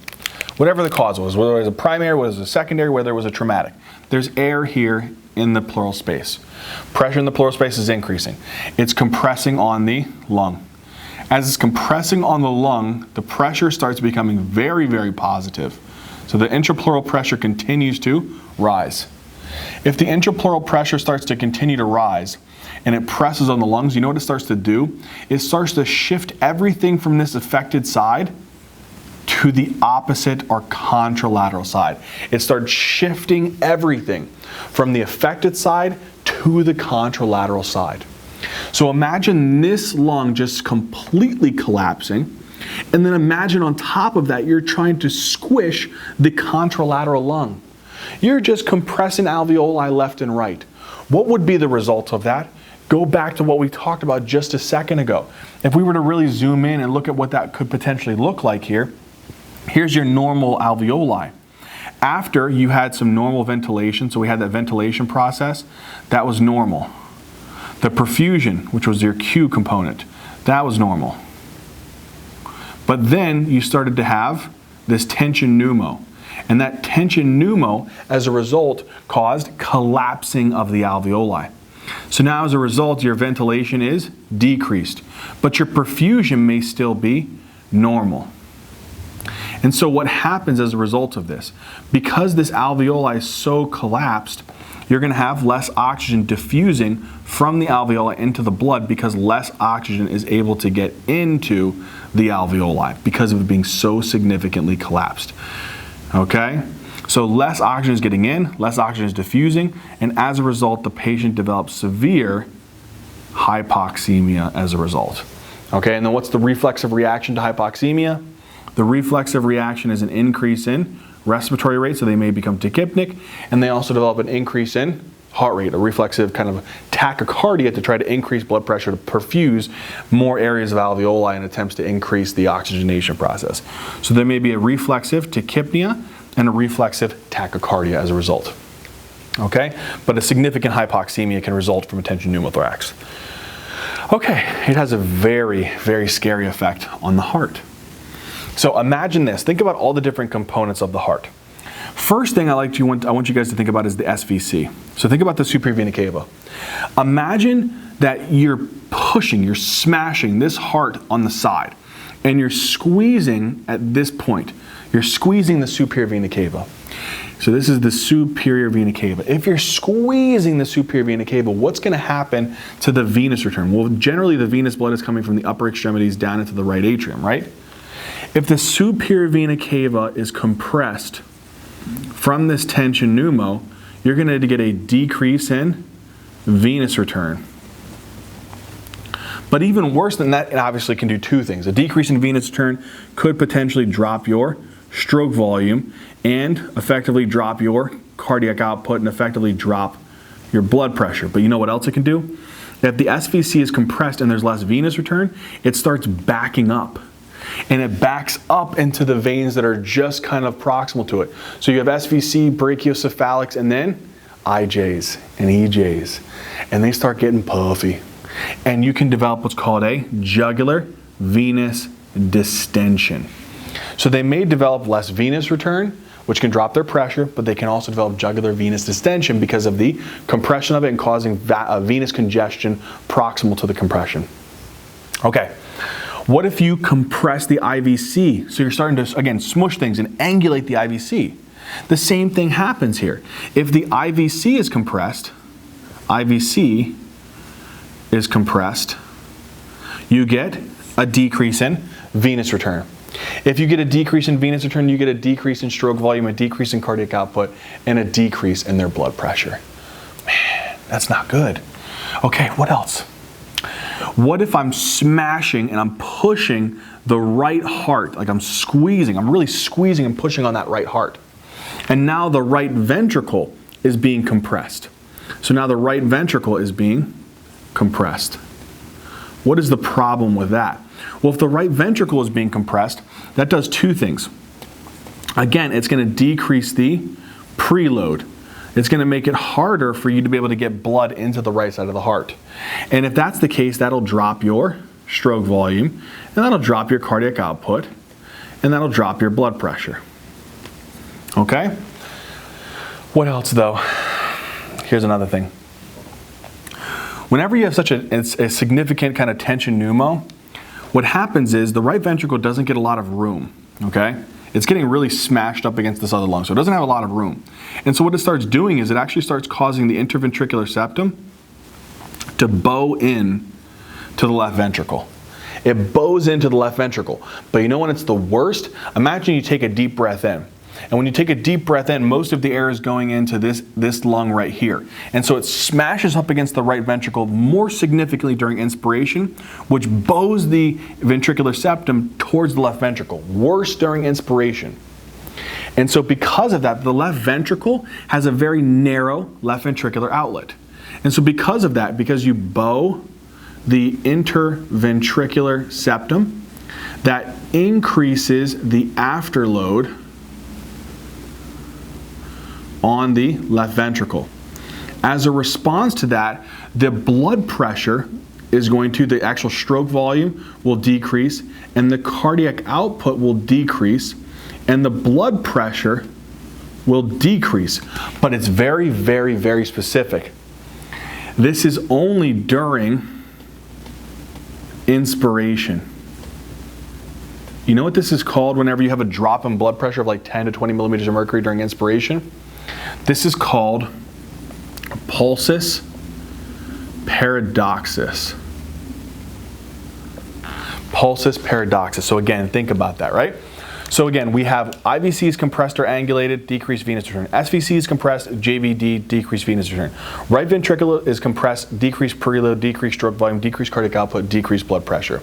Whatever the cause was, whether it was a primary, whether it was a secondary, whether it was a traumatic. There's air here in the pleural space. Pressure in the pleural space is increasing. It's compressing on the lung. As it's compressing on the lung, the pressure starts becoming very, very positive. So the intrapleural pressure continues to rise. If the intrapleural pressure starts to continue to rise and it presses on the lungs, you know what it starts to do? It starts to shift everything from this affected side to the opposite or contralateral side. It starts shifting everything from the affected side to the contralateral side. So imagine this lung just completely collapsing, and then imagine on top of that you're trying to squish the contralateral lung. You're just compressing alveoli left and right. What would be the result of that? Go back to what we talked about just a second ago. If we were to really zoom in and look at what that could potentially look like here, here's your normal alveoli. After you had some normal ventilation, so we had that ventilation process, that was normal. The perfusion, which was your Q component, that was normal. But then you started to have this tension pneumo. And that tension pneumo, as a result, caused collapsing of the alveoli. So now as a result, your ventilation is decreased, but your perfusion may still be normal. And so what happens as a result of this? Because this alveoli is so collapsed, you're going to have less oxygen diffusing from the alveoli into the blood because less oxygen is able to get into the alveoli because of it being so significantly collapsed. Okay? So less oxygen is getting in, less oxygen is diffusing, and as a result, the patient develops severe hypoxemia as a result. Okay, and then what's the reflexive reaction to hypoxemia? The reflexive reaction is an increase in respiratory rate, so they may become tachypnic, and they also develop an increase in heart rate, a reflexive kind of tachycardia to try to increase blood pressure to perfuse more areas of alveoli in attempts to increase the oxygenation process. So there may be a reflexive tachypnea and a reflexive tachycardia as a result. Okay, but a significant hypoxemia can result from a tension pneumothorax. Okay, it has a very, very scary effect on the heart. So imagine this. Think about all the different components of the heart. First thing I want you guys to think about is the SVC. So think about the superior vena cava. Imagine that you're pushing, you're smashing this heart on the side, and you're squeezing at this point. You're squeezing the superior vena cava. So this is the superior vena cava. If you're squeezing the superior vena cava, what's going to happen to the venous return? Well, generally the venous blood is coming from the upper extremities down into the right atrium, right? If the superior vena cava is compressed from this tension pneumo, you're going to get a decrease in venous return. But even worse than that, it obviously can do two things. A decrease in venous return could potentially drop your stroke volume and effectively drop your cardiac output and effectively drop your blood pressure. But you know what else it can do? If the SVC is compressed and there's less venous return, it starts backing up. And it backs up into the veins that are just kind of proximal to it. So you have SVC, brachiocephalics, and then IJs and EJs. And they start getting puffy. And you can develop what's called a jugular venous distension. So they may develop less venous return, which can drop their pressure, but they can also develop jugular venous distension because of the compression of it and causing venous congestion proximal to the compression. Okay, what if you compress the IVC? So you're starting to, again, smush things and angulate the IVC. The same thing happens here. If the IVC is compressed, you get a decrease in venous return. If you get a decrease in venous return, you get a decrease in stroke volume, a decrease in cardiac output, and a decrease in their blood pressure. Man, that's not good. Okay, what else? What if I'm smashing and I'm pushing the right heart, like I'm really squeezing and pushing on that right heart. And now the right ventricle is being compressed. So now the right ventricle is being compressed. What is the problem with that? Well, if the right ventricle is being compressed, that does two things. Again, it's going to decrease the preload. It's going to make it harder for you to be able to get blood into the right side of the heart. And if that's the case, that'll drop your stroke volume, and that'll drop your cardiac output, and that'll drop your blood pressure. Okay? What else though? Here's another thing. Whenever you have such a significant kind of tension pneumo, what happens is the right ventricle doesn't get a lot of room, okay? It's getting really smashed up against this other lung, so it doesn't have a lot of room. And so what it starts doing is it actually starts causing the interventricular septum to bow in to the left ventricle. It bows into the left ventricle. But you know when it's the worst? Imagine you take a deep breath in. And when you take a deep breath in, most of the air is going into this lung right here. And so it smashes up against the right ventricle more significantly during inspiration, which bows the ventricular septum towards the left ventricle, worse during inspiration. And so because of that, the left ventricle has a very narrow left ventricular outlet. And so because of that, because you bow the interventricular septum, that increases the afterload on the left ventricle. As a response to that, the blood pressure is going to, the actual stroke volume will decrease, and the cardiac output will decrease, and the blood pressure will decrease. But it's very, very, very specific. This is only during inspiration. You know what this is called whenever you have a drop in blood pressure of like 10 to 20 millimeters of mercury during inspiration? This is called pulsus paradoxus. Pulsus paradoxus. So again, think about that, right? So again, we have IVCs compressed or angulated, decreased venous return. SVCs compressed, JVD, decreased venous return. Right ventricle is compressed, decreased preload, decreased stroke volume, decreased cardiac output, decreased blood pressure.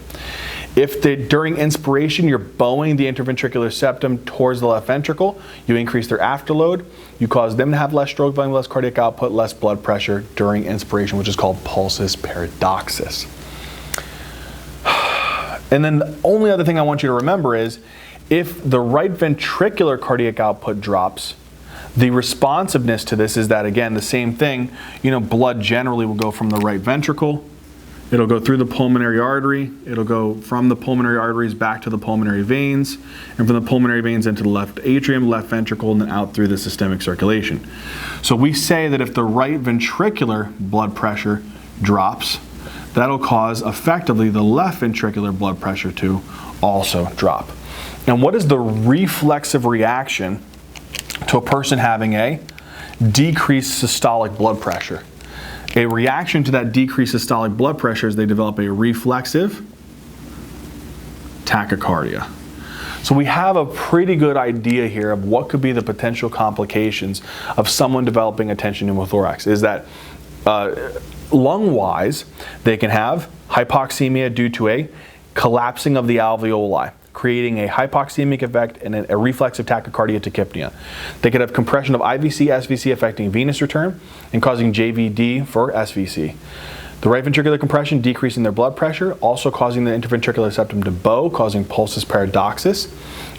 If during inspiration you're bowing the interventricular septum towards the left ventricle, you increase their afterload, you cause them to have less stroke volume, less cardiac output, less blood pressure during inspiration, which is called pulsus paradoxus. And then the only other thing I want you to remember is, if the right ventricular cardiac output drops, the responsiveness to this is that, again, the same thing, blood generally will go from the right ventricle, it'll go through the pulmonary artery, it'll go from the pulmonary arteries back to the pulmonary veins, and from the pulmonary veins into the left atrium, left ventricle, and then out through the systemic circulation. So we say that if the right ventricular blood pressure drops, that'll cause effectively the left ventricular blood pressure to also drop. And what is the reflexive reaction to a person having a decreased systolic blood pressure? A reaction to that decreased systolic blood pressure is they develop a reflexive tachycardia. So we have a pretty good idea here of what could be the potential complications of someone developing a tension pneumothorax. Is that lung-wise, they can have hypoxemia due to a collapsing of the alveoli, creating a hypoxemic effect and a reflexive tachycardia tachypnea. They could have compression of IVC, SVC affecting venous return and causing JVD for SVC. The right ventricular compression decreasing their blood pressure, also causing the interventricular septum to bow, causing pulsus paradoxus.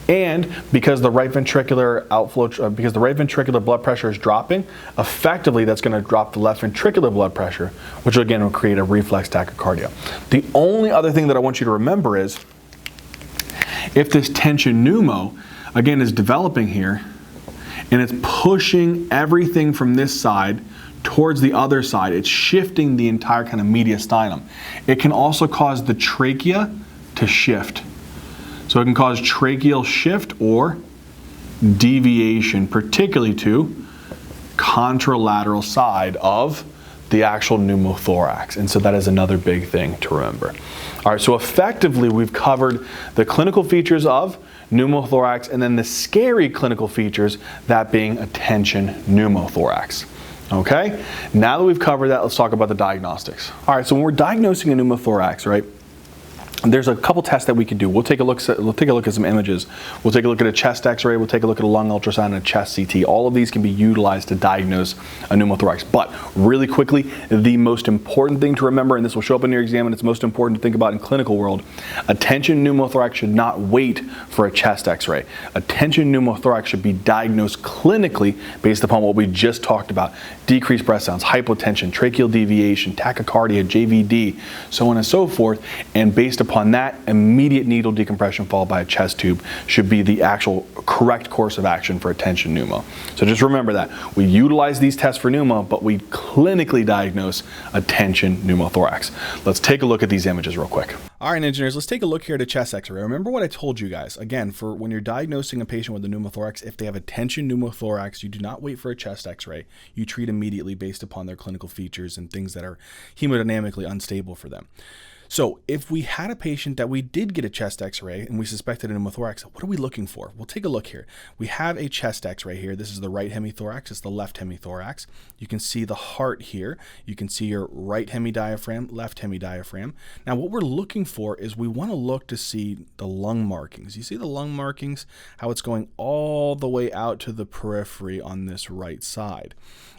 And because the right ventricular outflow, because the right ventricular blood pressure is dropping, effectively that's going to drop the left ventricular blood pressure, which again will create a reflex tachycardia. The only other thing that I want you to remember is, if this tension pneumo, again, is developing here, and it's pushing everything from this side towards the other side, it's shifting the entire kind of mediastinum. It can also cause the trachea to shift. So it can cause tracheal shift or deviation, particularly to contralateral side of the actual pneumothorax. And so that is another big thing to remember. All right, so effectively we've covered the clinical features of pneumothorax and then the scary clinical features, that being a tension pneumothorax. Okay, now that we've covered that, let's talk about the diagnostics. All right, so when we're diagnosing a pneumothorax, right, there's a couple tests that we can do. We'll take a look at some images. We'll take a look at a chest x-ray, we'll take a look at a lung ultrasound and a chest CT. All of these can be utilized to diagnose a pneumothorax. But really quickly, the most important thing to remember, and this will show up in your exam and it's most important to think about in clinical world, a tension pneumothorax should not wait for a chest x-ray. A tension pneumothorax should be diagnosed clinically based upon what we just talked about. Decreased breath sounds, hypotension, tracheal deviation, tachycardia, JVD, so on and so forth, and based upon that, immediate needle decompression followed by a chest tube should be the actual correct course of action for a tension pneumo. So just remember that. We utilize these tests for pneumo, but we clinically diagnose a tension pneumothorax. Let's take a look at these images real quick. All right, engineers, let's take a look here at a chest x-ray. Remember what I told you guys. Again, for when you're diagnosing a patient with a pneumothorax, if they have a tension pneumothorax, you do not wait for a chest x-ray. You treat immediately based upon their clinical features and things that are hemodynamically unstable for them. So if we had a patient that we did get a chest x-ray and we suspected a pneumothorax, what are we looking for? We'll take a look here. We have a chest x-ray here. This is the right hemithorax. It's the left hemithorax. You can see the heart here. You can see your right hemidiaphragm, left hemidiaphragm. Now what we're looking for is we want to look to see the lung markings. You see the lung markings, how it's going all the way out to the periphery on this right side.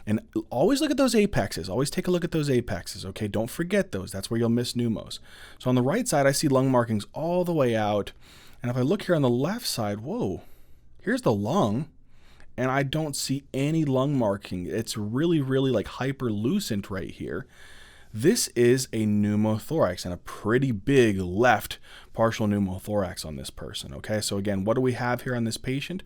And always look at those apexes. Always take a look at those apexes, okay? Don't forget those. That's where you'll miss pneumos. So on the right side, I see lung markings all the way out. And if I look here on the left side, whoa, here's the lung. And I don't see any lung marking. It's really, really like hyperlucent right here. This is a pneumothorax and a pretty big left partial pneumothorax on this person, okay? So again, what do we have here on this patient?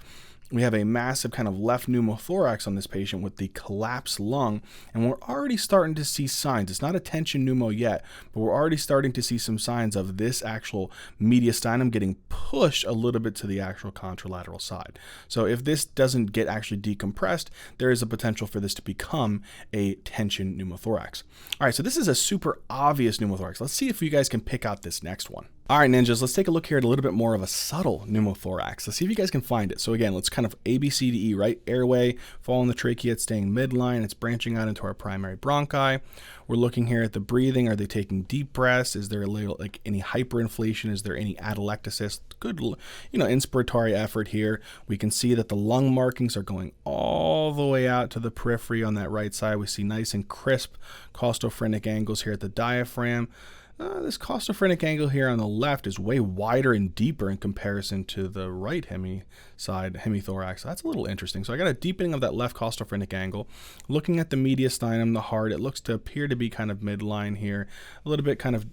We have a massive kind of left pneumothorax on this patient with the collapsed lung, and we're already starting to see signs. It's not a tension pneumo yet, but we're already starting to see some signs of this actual mediastinum getting pushed a little bit to the actual contralateral side. So if this doesn't get actually decompressed, there is a potential for this to become a tension pneumothorax. All right, so this is a super obvious pneumothorax. Let's see if you guys can pick out this next one. All right, ninjas, let's take a look here at a little bit more of a subtle pneumothorax. Let's see if you guys can find it. So again, let's kind of A, B, C, D, E, right? Airway, following the trachea, it's staying midline, it's branching out into our primary bronchi. We're looking here at the breathing. Are they taking deep breaths? Is there a little, like any hyperinflation? Is there any atelectasis? Good, inspiratory effort here. We can see that the lung markings are going all the way out to the periphery on that right side. We see nice and crisp costophrenic angles here at the diaphragm. This costophrenic angle here on the left is way wider and deeper in comparison to the right hemithorax. So that's a little interesting. So I got a deepening of that left costophrenic angle. Looking at the mediastinum, the heart, it looks to appear to be kind of midline here. A little bit kind of,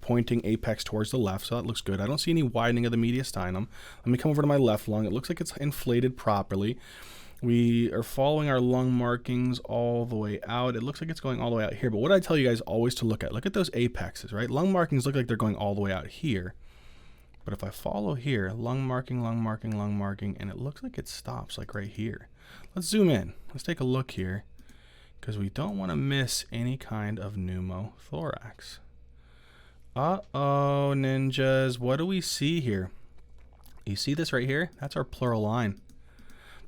pointing apex towards the left. So that looks good. I don't see any widening of the mediastinum. Let me come over to my left lung. It looks like it's inflated properly. We are following our lung markings all the way out. It looks like it's going all the way out here, but what I tell you guys always to look at those apexes, right? Lung markings look like they're going all the way out here. But if I follow here, lung marking, lung marking, lung marking, and it looks like it stops like right here. Let's zoom in. Let's take a look here because we don't want to miss any kind of pneumothorax. Uh-oh, ninjas. What do we see here? You see this right here? That's our pleural line.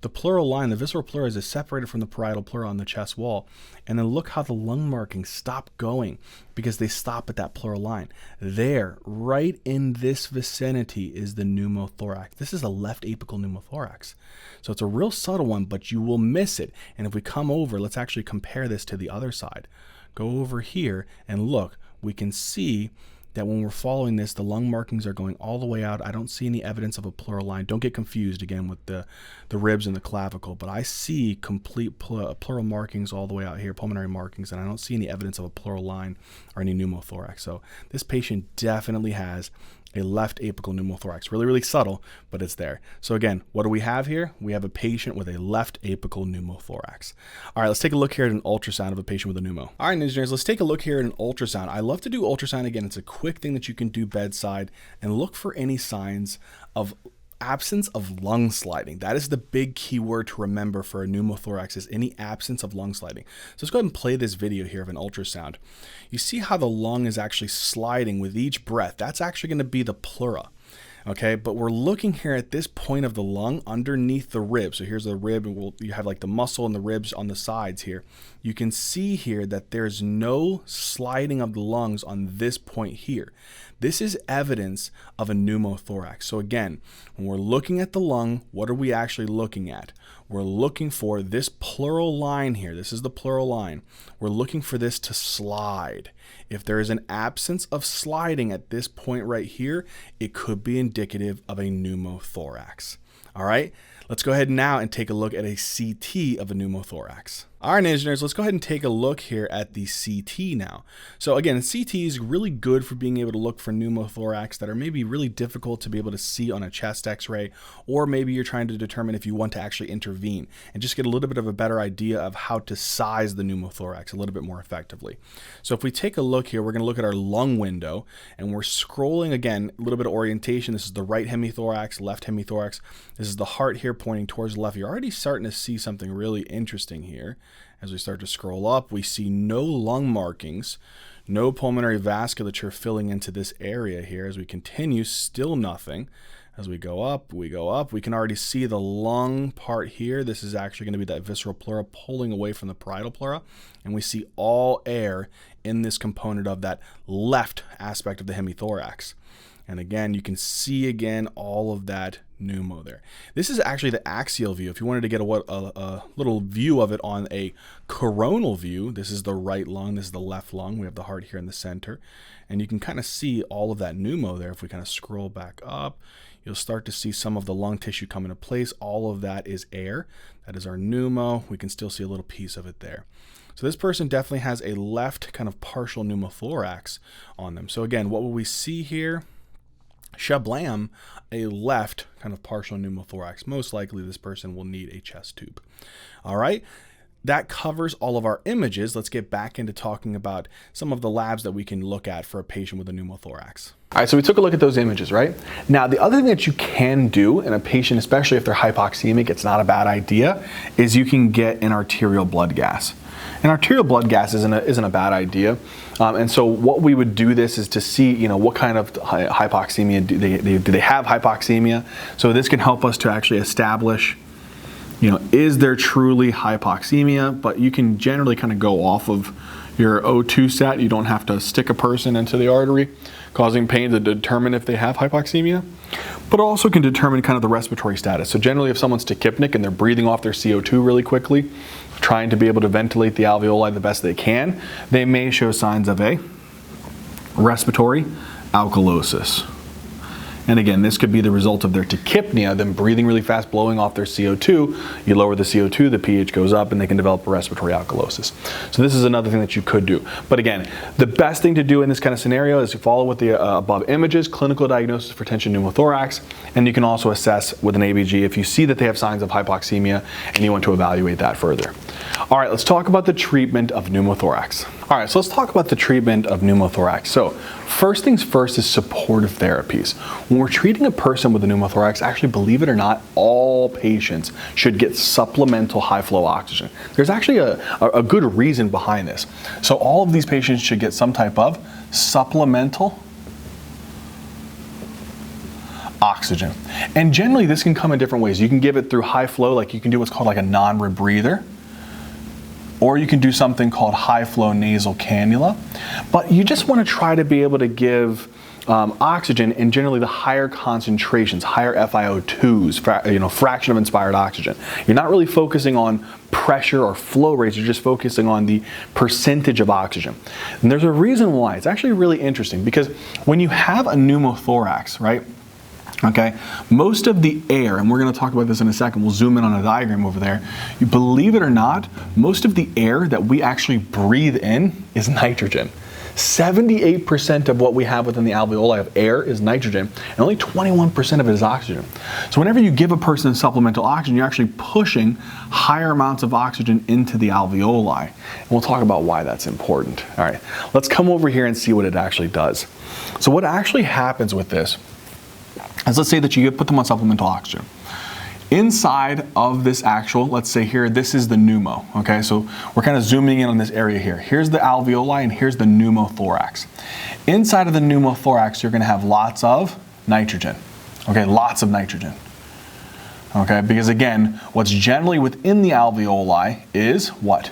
The pleural line, the visceral pleura, is separated from the parietal pleura on the chest wall. And then look how the lung markings stop going because they stop at that pleural line. There, right in this vicinity, is the pneumothorax. This is a left apical pneumothorax. So it's a real subtle one, but you will miss it. And if we come over, let's actually compare this to the other side. Go over here and look. We can see that when we're following this, the lung markings are going all the way out. I don't see any evidence of a pleural line. Don't get confused again with the ribs and the clavicle, but I see complete pleural markings all the way out here, pulmonary markings, and I don't see any evidence of a pleural line or any pneumothorax. So this patient definitely has a left apical pneumothorax. Really, really subtle, but it's there. So again, what do we have here? We have a patient with a left apical pneumothorax. All right, let's take a look here at an ultrasound of a patient with a pneumo. All right, engineers, let's take a look here at an ultrasound. I love to do ultrasound. Again, it's a quick thing that you can do bedside and look for any signs of absence of lung sliding. That is the big key word to remember for a pneumothorax, is any absence of lung sliding. So let's go ahead and play this video here of an ultrasound. You see how the lung is actually sliding with each breath. That's actually going to be the pleura. Okay, but we're looking here at this point of the lung underneath the rib. So here's the rib, and you have like the muscle and the ribs on the sides here. You can see here that there's no sliding of the lungs on this point here. This is evidence of a pneumothorax. So again, when we're looking at the lung, what are we actually looking at? We're looking for this pleural line here. This is the pleural line. We're looking for this to slide. If there is an absence of sliding at this point right here, it could be indicative of a pneumothorax. All right, let's go ahead now and take a look at a CT of a pneumothorax. All right, engineers, let's go ahead and take a look here at the CT now. So again, CT is really good for being able to look for pneumothorax that are maybe really difficult to be able to see on a chest x-ray, or maybe you're trying to determine if you want to actually intervene and just get a little bit of a better idea of how to size the pneumothorax a little bit more effectively. So if we take a look here, we're going to look at our lung window, and we're scrolling again, a little bit of orientation. This is the right hemithorax, left hemithorax. This is the heart here pointing towards the left. You're already starting to see something really interesting here. As we start to scroll up, we see no lung markings, no pulmonary vasculature filling into this area here. As we continue, still nothing. As we go up, we can already see the lung part here. This is actually going to be that visceral pleura pulling away from the parietal pleura. And we see all air in this component of that left aspect of the hemithorax. And again, you can see again all of that pneumo there. This is actually the axial view. If you wanted to get a little view of it on a coronal view, this is the right lung, this is the left lung. We have the heart here in the center. And you can kind of see all of that pneumo there. If we kind of scroll back up, you'll start to see some of the lung tissue come into place. All of that is air. That is our pneumo. We can still see a little piece of it there. So this person definitely has a left kind of partial pneumothorax on them. So again, what will we see here? Shablam, a left kind of partial pneumothorax. Most likely this person will need a chest tube. All right, that covers all of our images. Let's get back into talking about some of the labs that we can look at for a patient with a pneumothorax. All right, so we took a look at those images, right? Now, the other thing that you can do in a patient, especially if they're hypoxemic, it's not a bad idea, is you can get an arterial blood gas. An arterial blood gas isn't a bad idea. And so what we would do this is to see, what kind of hypoxemia do they have hypoxemia? So this can help us to actually establish, is there truly hypoxemia? But you can generally kind of go off of your O2 stat. You don't have to stick a person into the artery causing pain to determine if they have hypoxemia, but also can determine kind of the respiratory status. So generally if someone's tachypnic and they're breathing off their CO2 really quickly, trying to be able to ventilate the alveoli the best they can, they may show signs of a respiratory alkalosis. And again, this could be the result of their tachypnea, them breathing really fast, blowing off their CO2. You lower the CO2, the pH goes up, and they can develop a respiratory alkalosis. So this is another thing that you could do. But again, the best thing to do in this kind of scenario is to follow with the above images, clinical diagnosis for tension pneumothorax, and you can also assess with an ABG if you see that they have signs of hypoxemia and you want to evaluate that further. All right, let's talk about the treatment of pneumothorax. All right, so let's talk about the treatment of pneumothorax. So first things first is supportive therapies. When we're treating a person with a pneumothorax, actually, believe it or not, all patients should get supplemental high flow oxygen. There's actually a good reason behind this. So all of these patients should get some type of supplemental oxygen. And generally this can come in different ways. You can give it through high flow, like you can do what's called like a non-rebreather, or you can do something called high flow nasal cannula. But you just want to try to be able to give oxygen in generally the higher concentrations, higher FiO2s, fraction of inspired oxygen. You're not really focusing on pressure or flow rates, you're just focusing on the percentage of oxygen. And there's a reason why. It's actually really interesting because when you have a pneumothorax, right? Okay, most of the air, and we're going to talk about this in a second, we'll zoom in on a diagram over there. You believe it or not, most of the air that we actually breathe in is nitrogen. 78% of what we have within the alveoli of air is nitrogen, and only 21% of it is oxygen. So whenever you give a person supplemental oxygen, you're actually pushing higher amounts of oxygen into the alveoli. And we'll talk about why that's important. All right, let's come over here and see what it actually does. So what actually happens with this is, let's say that you put them on supplemental oxygen. Inside of this actual, let's say here, this is the pneumo, okay? So we're kind of zooming in on this area here. Here's the alveoli and here's the pneumothorax. Inside of the pneumothorax, you're gonna have lots of nitrogen, okay? Lots of nitrogen, okay? Because again, what's generally within the alveoli is what?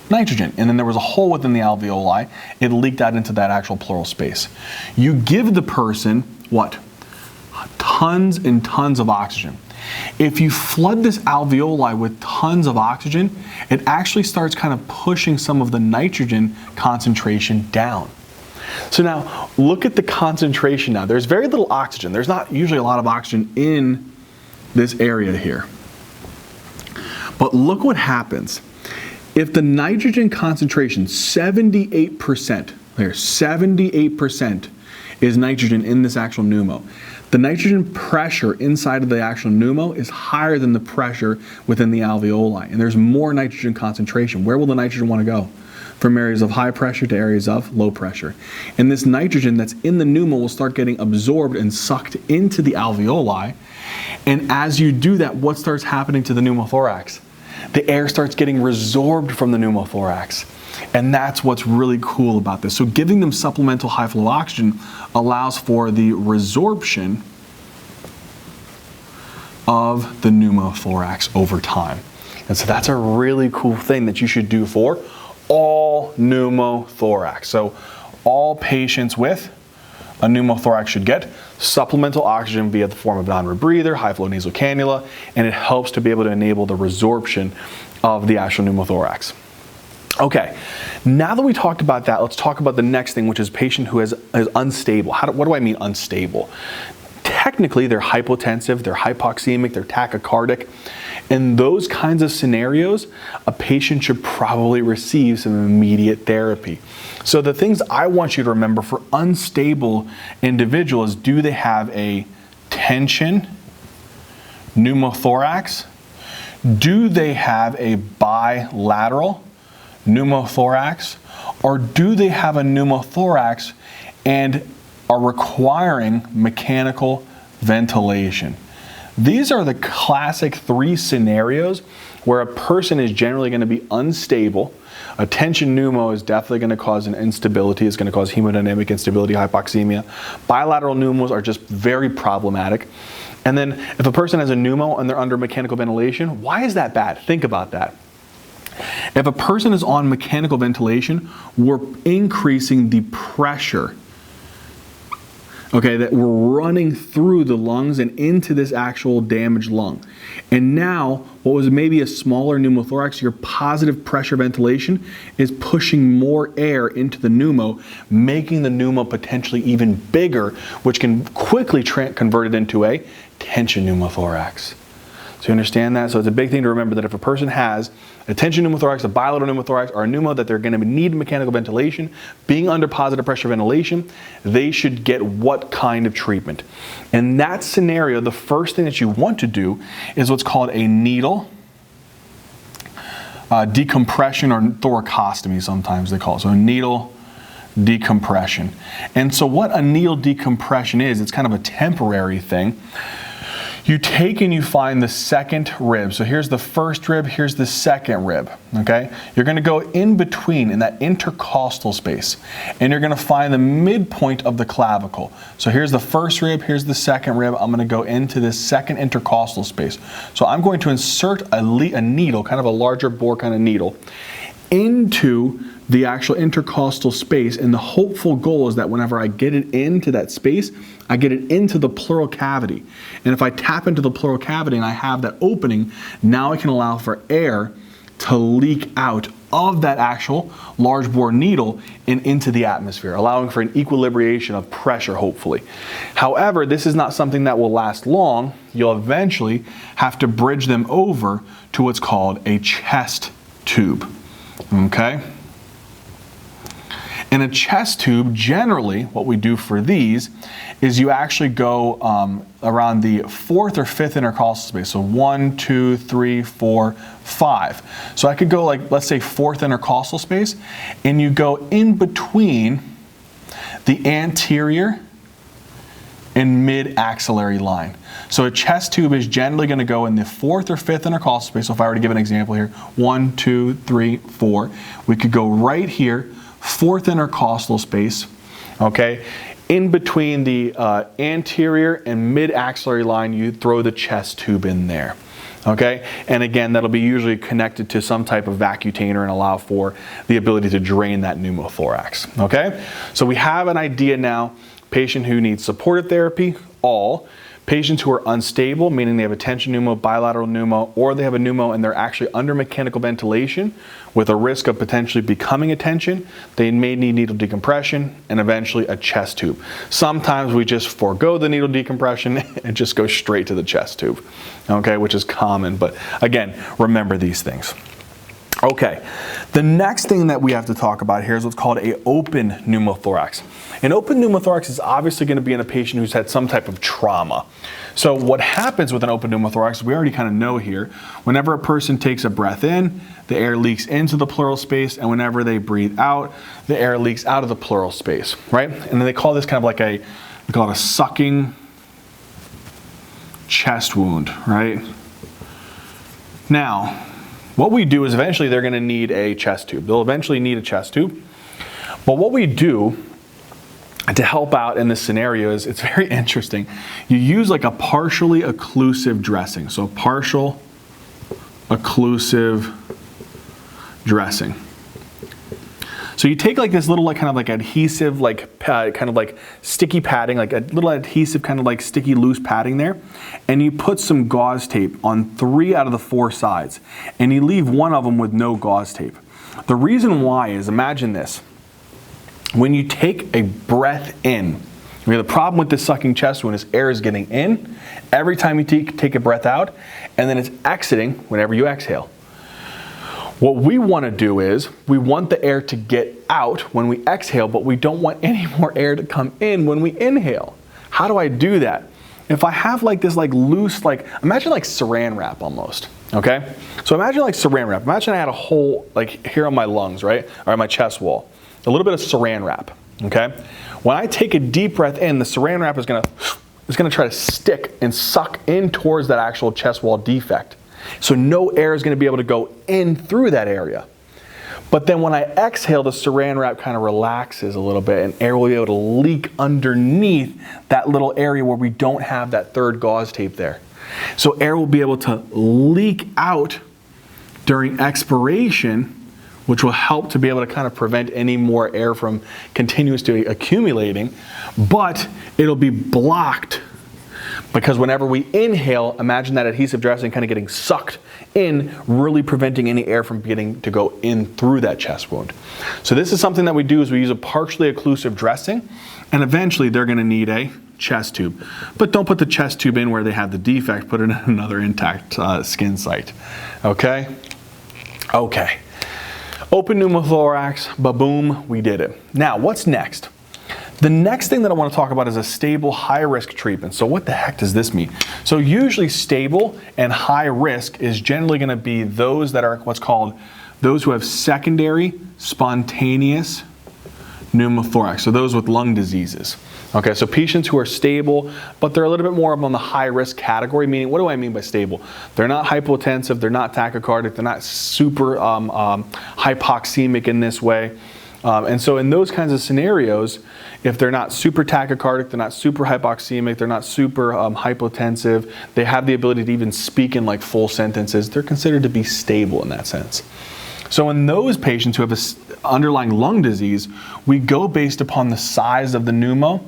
Nitrogen. And then there was a hole within the alveoli. It leaked out into that actual pleural space. You give the person what? Tons and tons of oxygen. If you flood this alveoli with tons of oxygen, it actually starts kind of pushing some of the nitrogen concentration down. So now look at the concentration now. There's very little oxygen. There's not usually a lot of oxygen in this area here. But look what happens. If the nitrogen concentration, 78%, there, 78% is nitrogen in this actual pneumo. The nitrogen pressure inside of the actual pneumo is higher than the pressure within the alveoli, and there's more nitrogen concentration. Where will the nitrogen want to go? From areas of high pressure to areas of low pressure. And this nitrogen that's in the pneumo will start getting absorbed and sucked into the alveoli, and as you do that, what starts happening to the pneumothorax? The air starts getting resorbed from the pneumothorax. And that's what's really cool about this. So giving them supplemental high flow oxygen allows for the resorption of the pneumothorax over time. And so that's a really cool thing that you should do for all pneumothorax. So all patients with a pneumothorax should get supplemental oxygen via the form of non-rebreather, high flow nasal cannula, and it helps to be able to enable the resorption of the actual pneumothorax. Okay, now that we talked about that, let's talk about the next thing, which is patient who is unstable. What do I mean unstable? Technically, they're hypotensive, they're hypoxemic, they're tachycardic. In those kinds of scenarios, a patient should probably receive some immediate therapy. So the things I want you to remember for unstable individuals, do they have a tension pneumothorax? Do they have a bilateral pneumothorax, or do they have a pneumothorax and are requiring mechanical ventilation? These are the classic three scenarios where a person is generally going to be unstable. A tension pneumo is definitely going to cause an instability. It's going to cause hemodynamic instability, hypoxemia. Bilateral pneumos are just very problematic. And then if a person has a pneumo and they're under mechanical ventilation, why is that bad? Think about that. If a person is on mechanical ventilation, we're increasing the pressure okay, that were running through the lungs and into this actual damaged lung. And now, what was maybe a smaller pneumothorax, your positive pressure ventilation is pushing more air into the pneumo, making the pneumo potentially even bigger, which can quickly convert it into a tension pneumothorax. So you understand that? So it's a big thing to remember that if a person has a tension pneumothorax, a bilateral pneumothorax, or a pneumo that they're going to need mechanical ventilation, being under positive pressure ventilation, they should get what kind of treatment? In that scenario, the first thing that you want to do is what's called a needle decompression, or thoracostomy sometimes they call it. So a needle decompression. And so what a needle decompression is, it's kind of a temporary thing. You take and you find the second rib. So here's the first rib, here's the second rib, okay? You're gonna go in between, in that intercostal space, and you're gonna find the midpoint of the clavicle. So here's the first rib, here's the second rib. I'm gonna go into this second intercostal space. So I'm going to insert a needle, kind of a larger bore kind of needle, into the actual intercostal space, and the hopeful goal is that whenever I get it into that space, I get it into the pleural cavity. And if I tap into the pleural cavity and I have that opening, now I can allow for air to leak out of that actual large bore needle and into the atmosphere, allowing for an equilibration of pressure, hopefully. However, this is not something that will last long. You'll eventually have to bridge them over to what's called a chest tube, okay? In a chest tube, generally, what we do for these is you actually go around the fourth or fifth intercostal space. So 1, 2, 3, 4, 5. So I could go like, let's say fourth intercostal space, and you go in between the anterior and mid-axillary line. So a chest tube is generally going to go in the fourth or fifth intercostal space. So if I were to give an example here, 1, 2, 3, 4, we could go right here, fourth intercostal space, okay? In between the anterior and mid-axillary line, you throw the chest tube in there, okay? And again, that'll be usually connected to some type of vacutainer and allow for the ability to drain that pneumothorax, okay? So we have an idea now, patient who needs supportive therapy, all. Patients who are unstable, meaning they have a tension pneumo, bilateral pneumo, or they have a pneumo and they're actually under mechanical ventilation with a risk of potentially becoming a tension, they may need needle decompression and eventually a chest tube. Sometimes we just forego the needle decompression and just go straight to the chest tube, okay, which is common, but again, remember these things. Okay, the next thing that we have to talk about here is what's called an open pneumothorax. An open pneumothorax is obviously going to be in a patient who's had some type of trauma. So what happens with an open pneumothorax, we already kind of know here, whenever a person takes a breath in, the air leaks into the pleural space, and whenever they breathe out, the air leaks out of the pleural space, right? And then they call this kind of like we call it a sucking chest wound, right? Now, what we do is eventually they're going to need a chest tube. They'll eventually need a chest tube. But what we do to help out in this scenario is, it's very interesting. You use like a partially occlusive dressing. So partial occlusive dressing. So you take like this little like kind of like adhesive like kind of like sticky padding, like a little adhesive kind of like sticky loose padding there, and you put some gauze tape on 3 out of the 4 sides, and you leave one of them with no gauze tape. The reason why is, imagine this. When you take a breath in, the problem with this sucking chest wound is air is getting in every time you take a breath out, and then it's exiting whenever you exhale. What we want to do is, we want the air to get out when we exhale, but we don't want any more air to come in when we inhale. How do I do that? If I have like this like loose, like, imagine like saran wrap almost, okay? So imagine like saran wrap. Imagine I had a hole like here on my lungs, right? Or on my chest wall. A little bit of saran wrap, okay? When I take a deep breath in, the saran wrap is gonna try to stick and suck in towards that actual chest wall defect. So no air is going to be able to go in through that area. But then when I exhale, the saran wrap kind of relaxes a little bit and air will be able to leak underneath that little area where we don't have that third gauze tape there. So air will be able to leak out during expiration which will help to be able to kind of prevent any more air from continuously accumulating, but it'll be blocked because whenever we inhale, imagine that adhesive dressing kind of getting sucked in, really preventing any air from getting to go in through that chest wound. So this is something that we do is we use a partially occlusive dressing, and eventually they're going to need a chest tube. But don't put the chest tube in where they have the defect, put it in another intact skin site. Okay? Okay. Open pneumothorax, ba-boom, we did it. Now, what's next? The next thing that I want to talk about is a stable high-risk treatment. So what the heck does this mean? So usually stable and high risk is generally going to be those that are what's called those who have secondary spontaneous pneumothorax. So those with lung diseases. Okay, so patients who are stable, but they're a little bit more on the high-risk category, meaning, what do I mean by stable? They're not hypotensive, they're not tachycardic, they're not super hypoxemic in this way. And so in those kinds of scenarios, if they're not super tachycardic, they're not super hypoxemic, they're not super hypotensive, they have the ability to even speak in like full sentences, they're considered to be stable in that sense. So in those patients who have an underlying lung disease, we go based upon the size of the pneumo.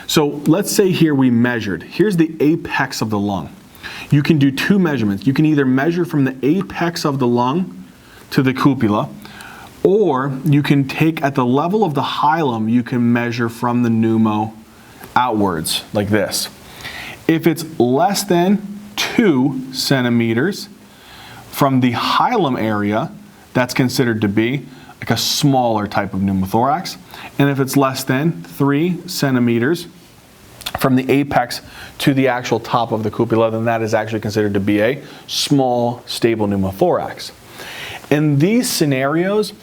So let's say here we measured. Here's the apex of the lung. You can do two measurements. You can either measure from the apex of the lung to the cupula, or you can take at the level of the hilum, you can measure from the pneumo outwards, like this. If it's less than 2 centimeters from the hilum area, that's considered to be like a smaller type of pneumothorax. And if it's less than 3 centimeters from the apex to the actual top of the cupula, then that is actually considered to be a small, stable pneumothorax. In these scenarios,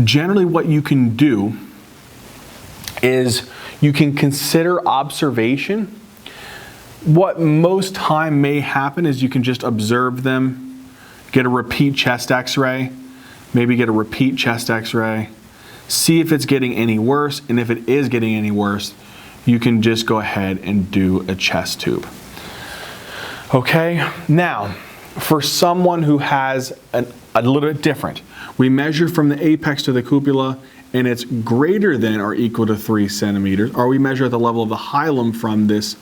generally what you can do is you can consider observation. What most time may happen is you can just observe them, get a repeat chest x-ray, maybe get a repeat chest x-ray, see if it's getting any worse, and if it is getting any worse, you can just go ahead and do a chest tube. Okay, now for someone who has a little bit different, we measure from the apex to the cupula and it's greater than or equal to 3 centimeters, or we measure at the level of the hilum from this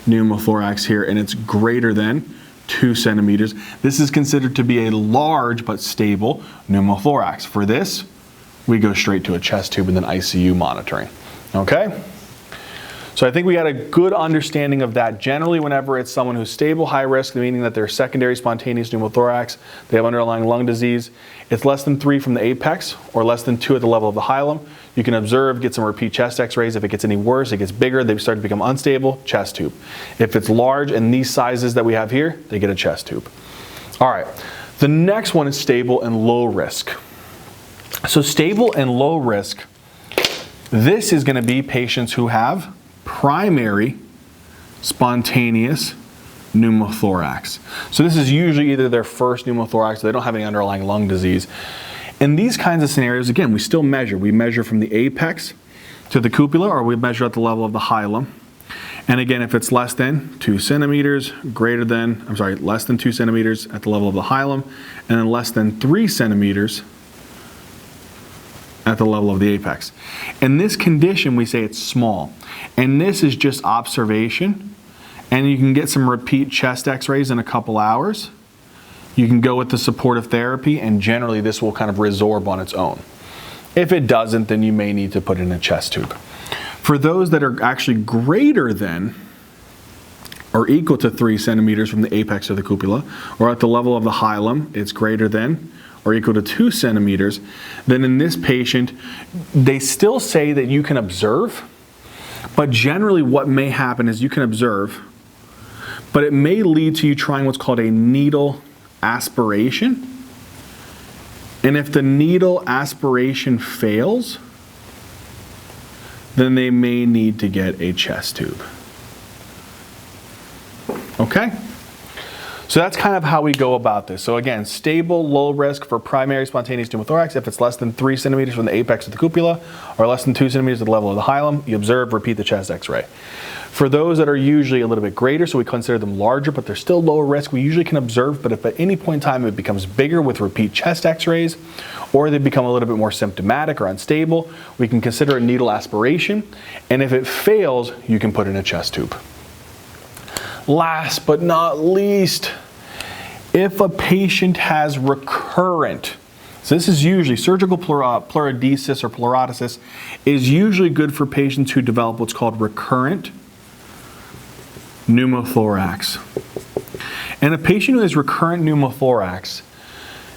pneumothorax here and it's greater than 2 centimeters. This is considered to be a large but stable pneumothorax. For this, we go straight to a chest tube and then ICU monitoring. Okay? So I think we got a good understanding of that. Generally, whenever it's someone who's stable, high risk, meaning that they're secondary spontaneous pneumothorax, they have underlying lung disease, it's less than 3 from the apex or less than 2 at the level of the hilum. You can observe, get some repeat chest x-rays. If it gets any worse, it gets bigger, they start to become unstable, chest tube. If it's large and these sizes that we have here, they get a chest tube. All right, the next one is stable and low risk. So stable and low risk, this is going to be patients who have primary spontaneous pneumothorax. So this is usually either their first pneumothorax, or they don't have any underlying lung disease. In these kinds of scenarios, again, we still measure. We measure from the apex to the cupula, or we measure at the level of the hilum. And again, if it's less than 2 centimeters, less than 2 centimeters at the level of the hilum, and then less than 3 centimeters at the level of the apex. In this condition, we say it's small. And this is just observation. And you can get some repeat chest x-rays in a couple hours. You can go with the supportive therapy, and generally this will kind of resorb on its own. If it doesn't, then you may need to put in a chest tube. For those that are actually greater than or equal to 3 centimeters from the apex of the cupula, or at the level of the hilum, it's greater than or equal to 2 centimeters, then in this patient, they still say that you can observe, but generally what may happen is you can observe, but it may lead to you trying what's called a needle aspiration. And if the needle aspiration fails, then they may need to get a chest tube. Okay? So that's kind of how we go about this. So again, stable, low risk for primary spontaneous pneumothorax. If it's less than 3 centimeters from the apex of the cupula or less than 2 centimeters at the level of the hilum, you observe, repeat the chest x-ray. For those that are usually a little bit greater, so we consider them larger, but they're still lower risk, we usually can observe, but if at any point in time it becomes bigger with repeat chest x-rays, or they become a little bit more symptomatic or unstable, we can consider a needle aspiration, and if it fails, you can put in a chest tube. Last but not least, if a patient has recurrent, so this is usually surgical pleurodesis or pleurodesis is usually good for patients who develop what's called recurrent pneumothorax. And a patient who has recurrent pneumothorax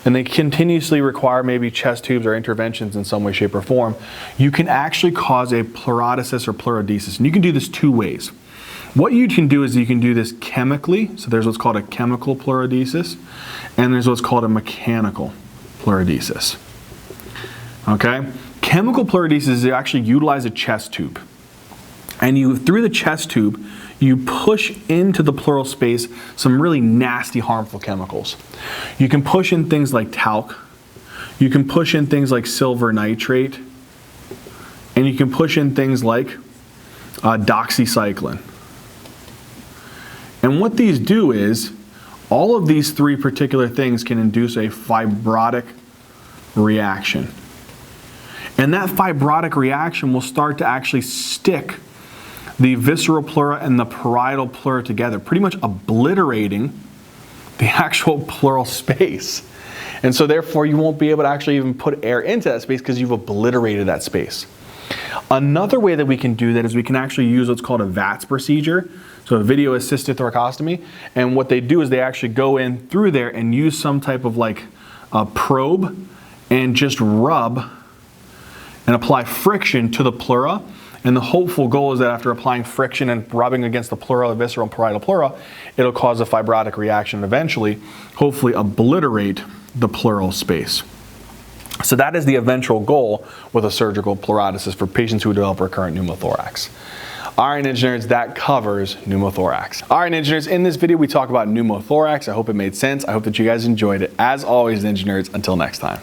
and they continuously require maybe chest tubes or interventions in some way, shape, or form, you can actually cause a pleurodesis or pleurodesis. And you can do this two ways. What you can do is you can do this chemically. So there's what's called a chemical pleurodesis, and there's what's called a mechanical pleurodesis. Okay? Chemical pleurodesis is actually utilize a chest tube. And you, through the chest tube, you push into the pleural space some really nasty, harmful chemicals. You can push in things like talc, you can push in things like silver nitrate, and you can push in things like doxycycline. And what these do is, all of these three particular things can induce a fibrotic reaction. And that fibrotic reaction will start to actually stick the visceral pleura and the parietal pleura together, pretty much obliterating the actual pleural space. And so therefore you won't be able to actually even put air into that space because you've obliterated that space. Another way that we can do that is we can actually use what's called a VATS procedure, so a video assisted thoracostomy. And what they do is they actually go in through there and use some type of like a probe and just rub and apply friction to the pleura. And the hopeful goal is that after applying friction and rubbing against the pleura, the visceral and parietal pleura, it'll cause a fibrotic reaction and eventually, hopefully, obliterate the pleural space. So that is the eventual goal with a surgical pleurodesis for patients who develop recurrent pneumothorax. All right, Ninja Nerds, that covers pneumothorax. All right, Ninja Nerds, in this video we talk about pneumothorax. I hope it made sense. I hope that you guys enjoyed it. As always, Ninja Nerds, until next time.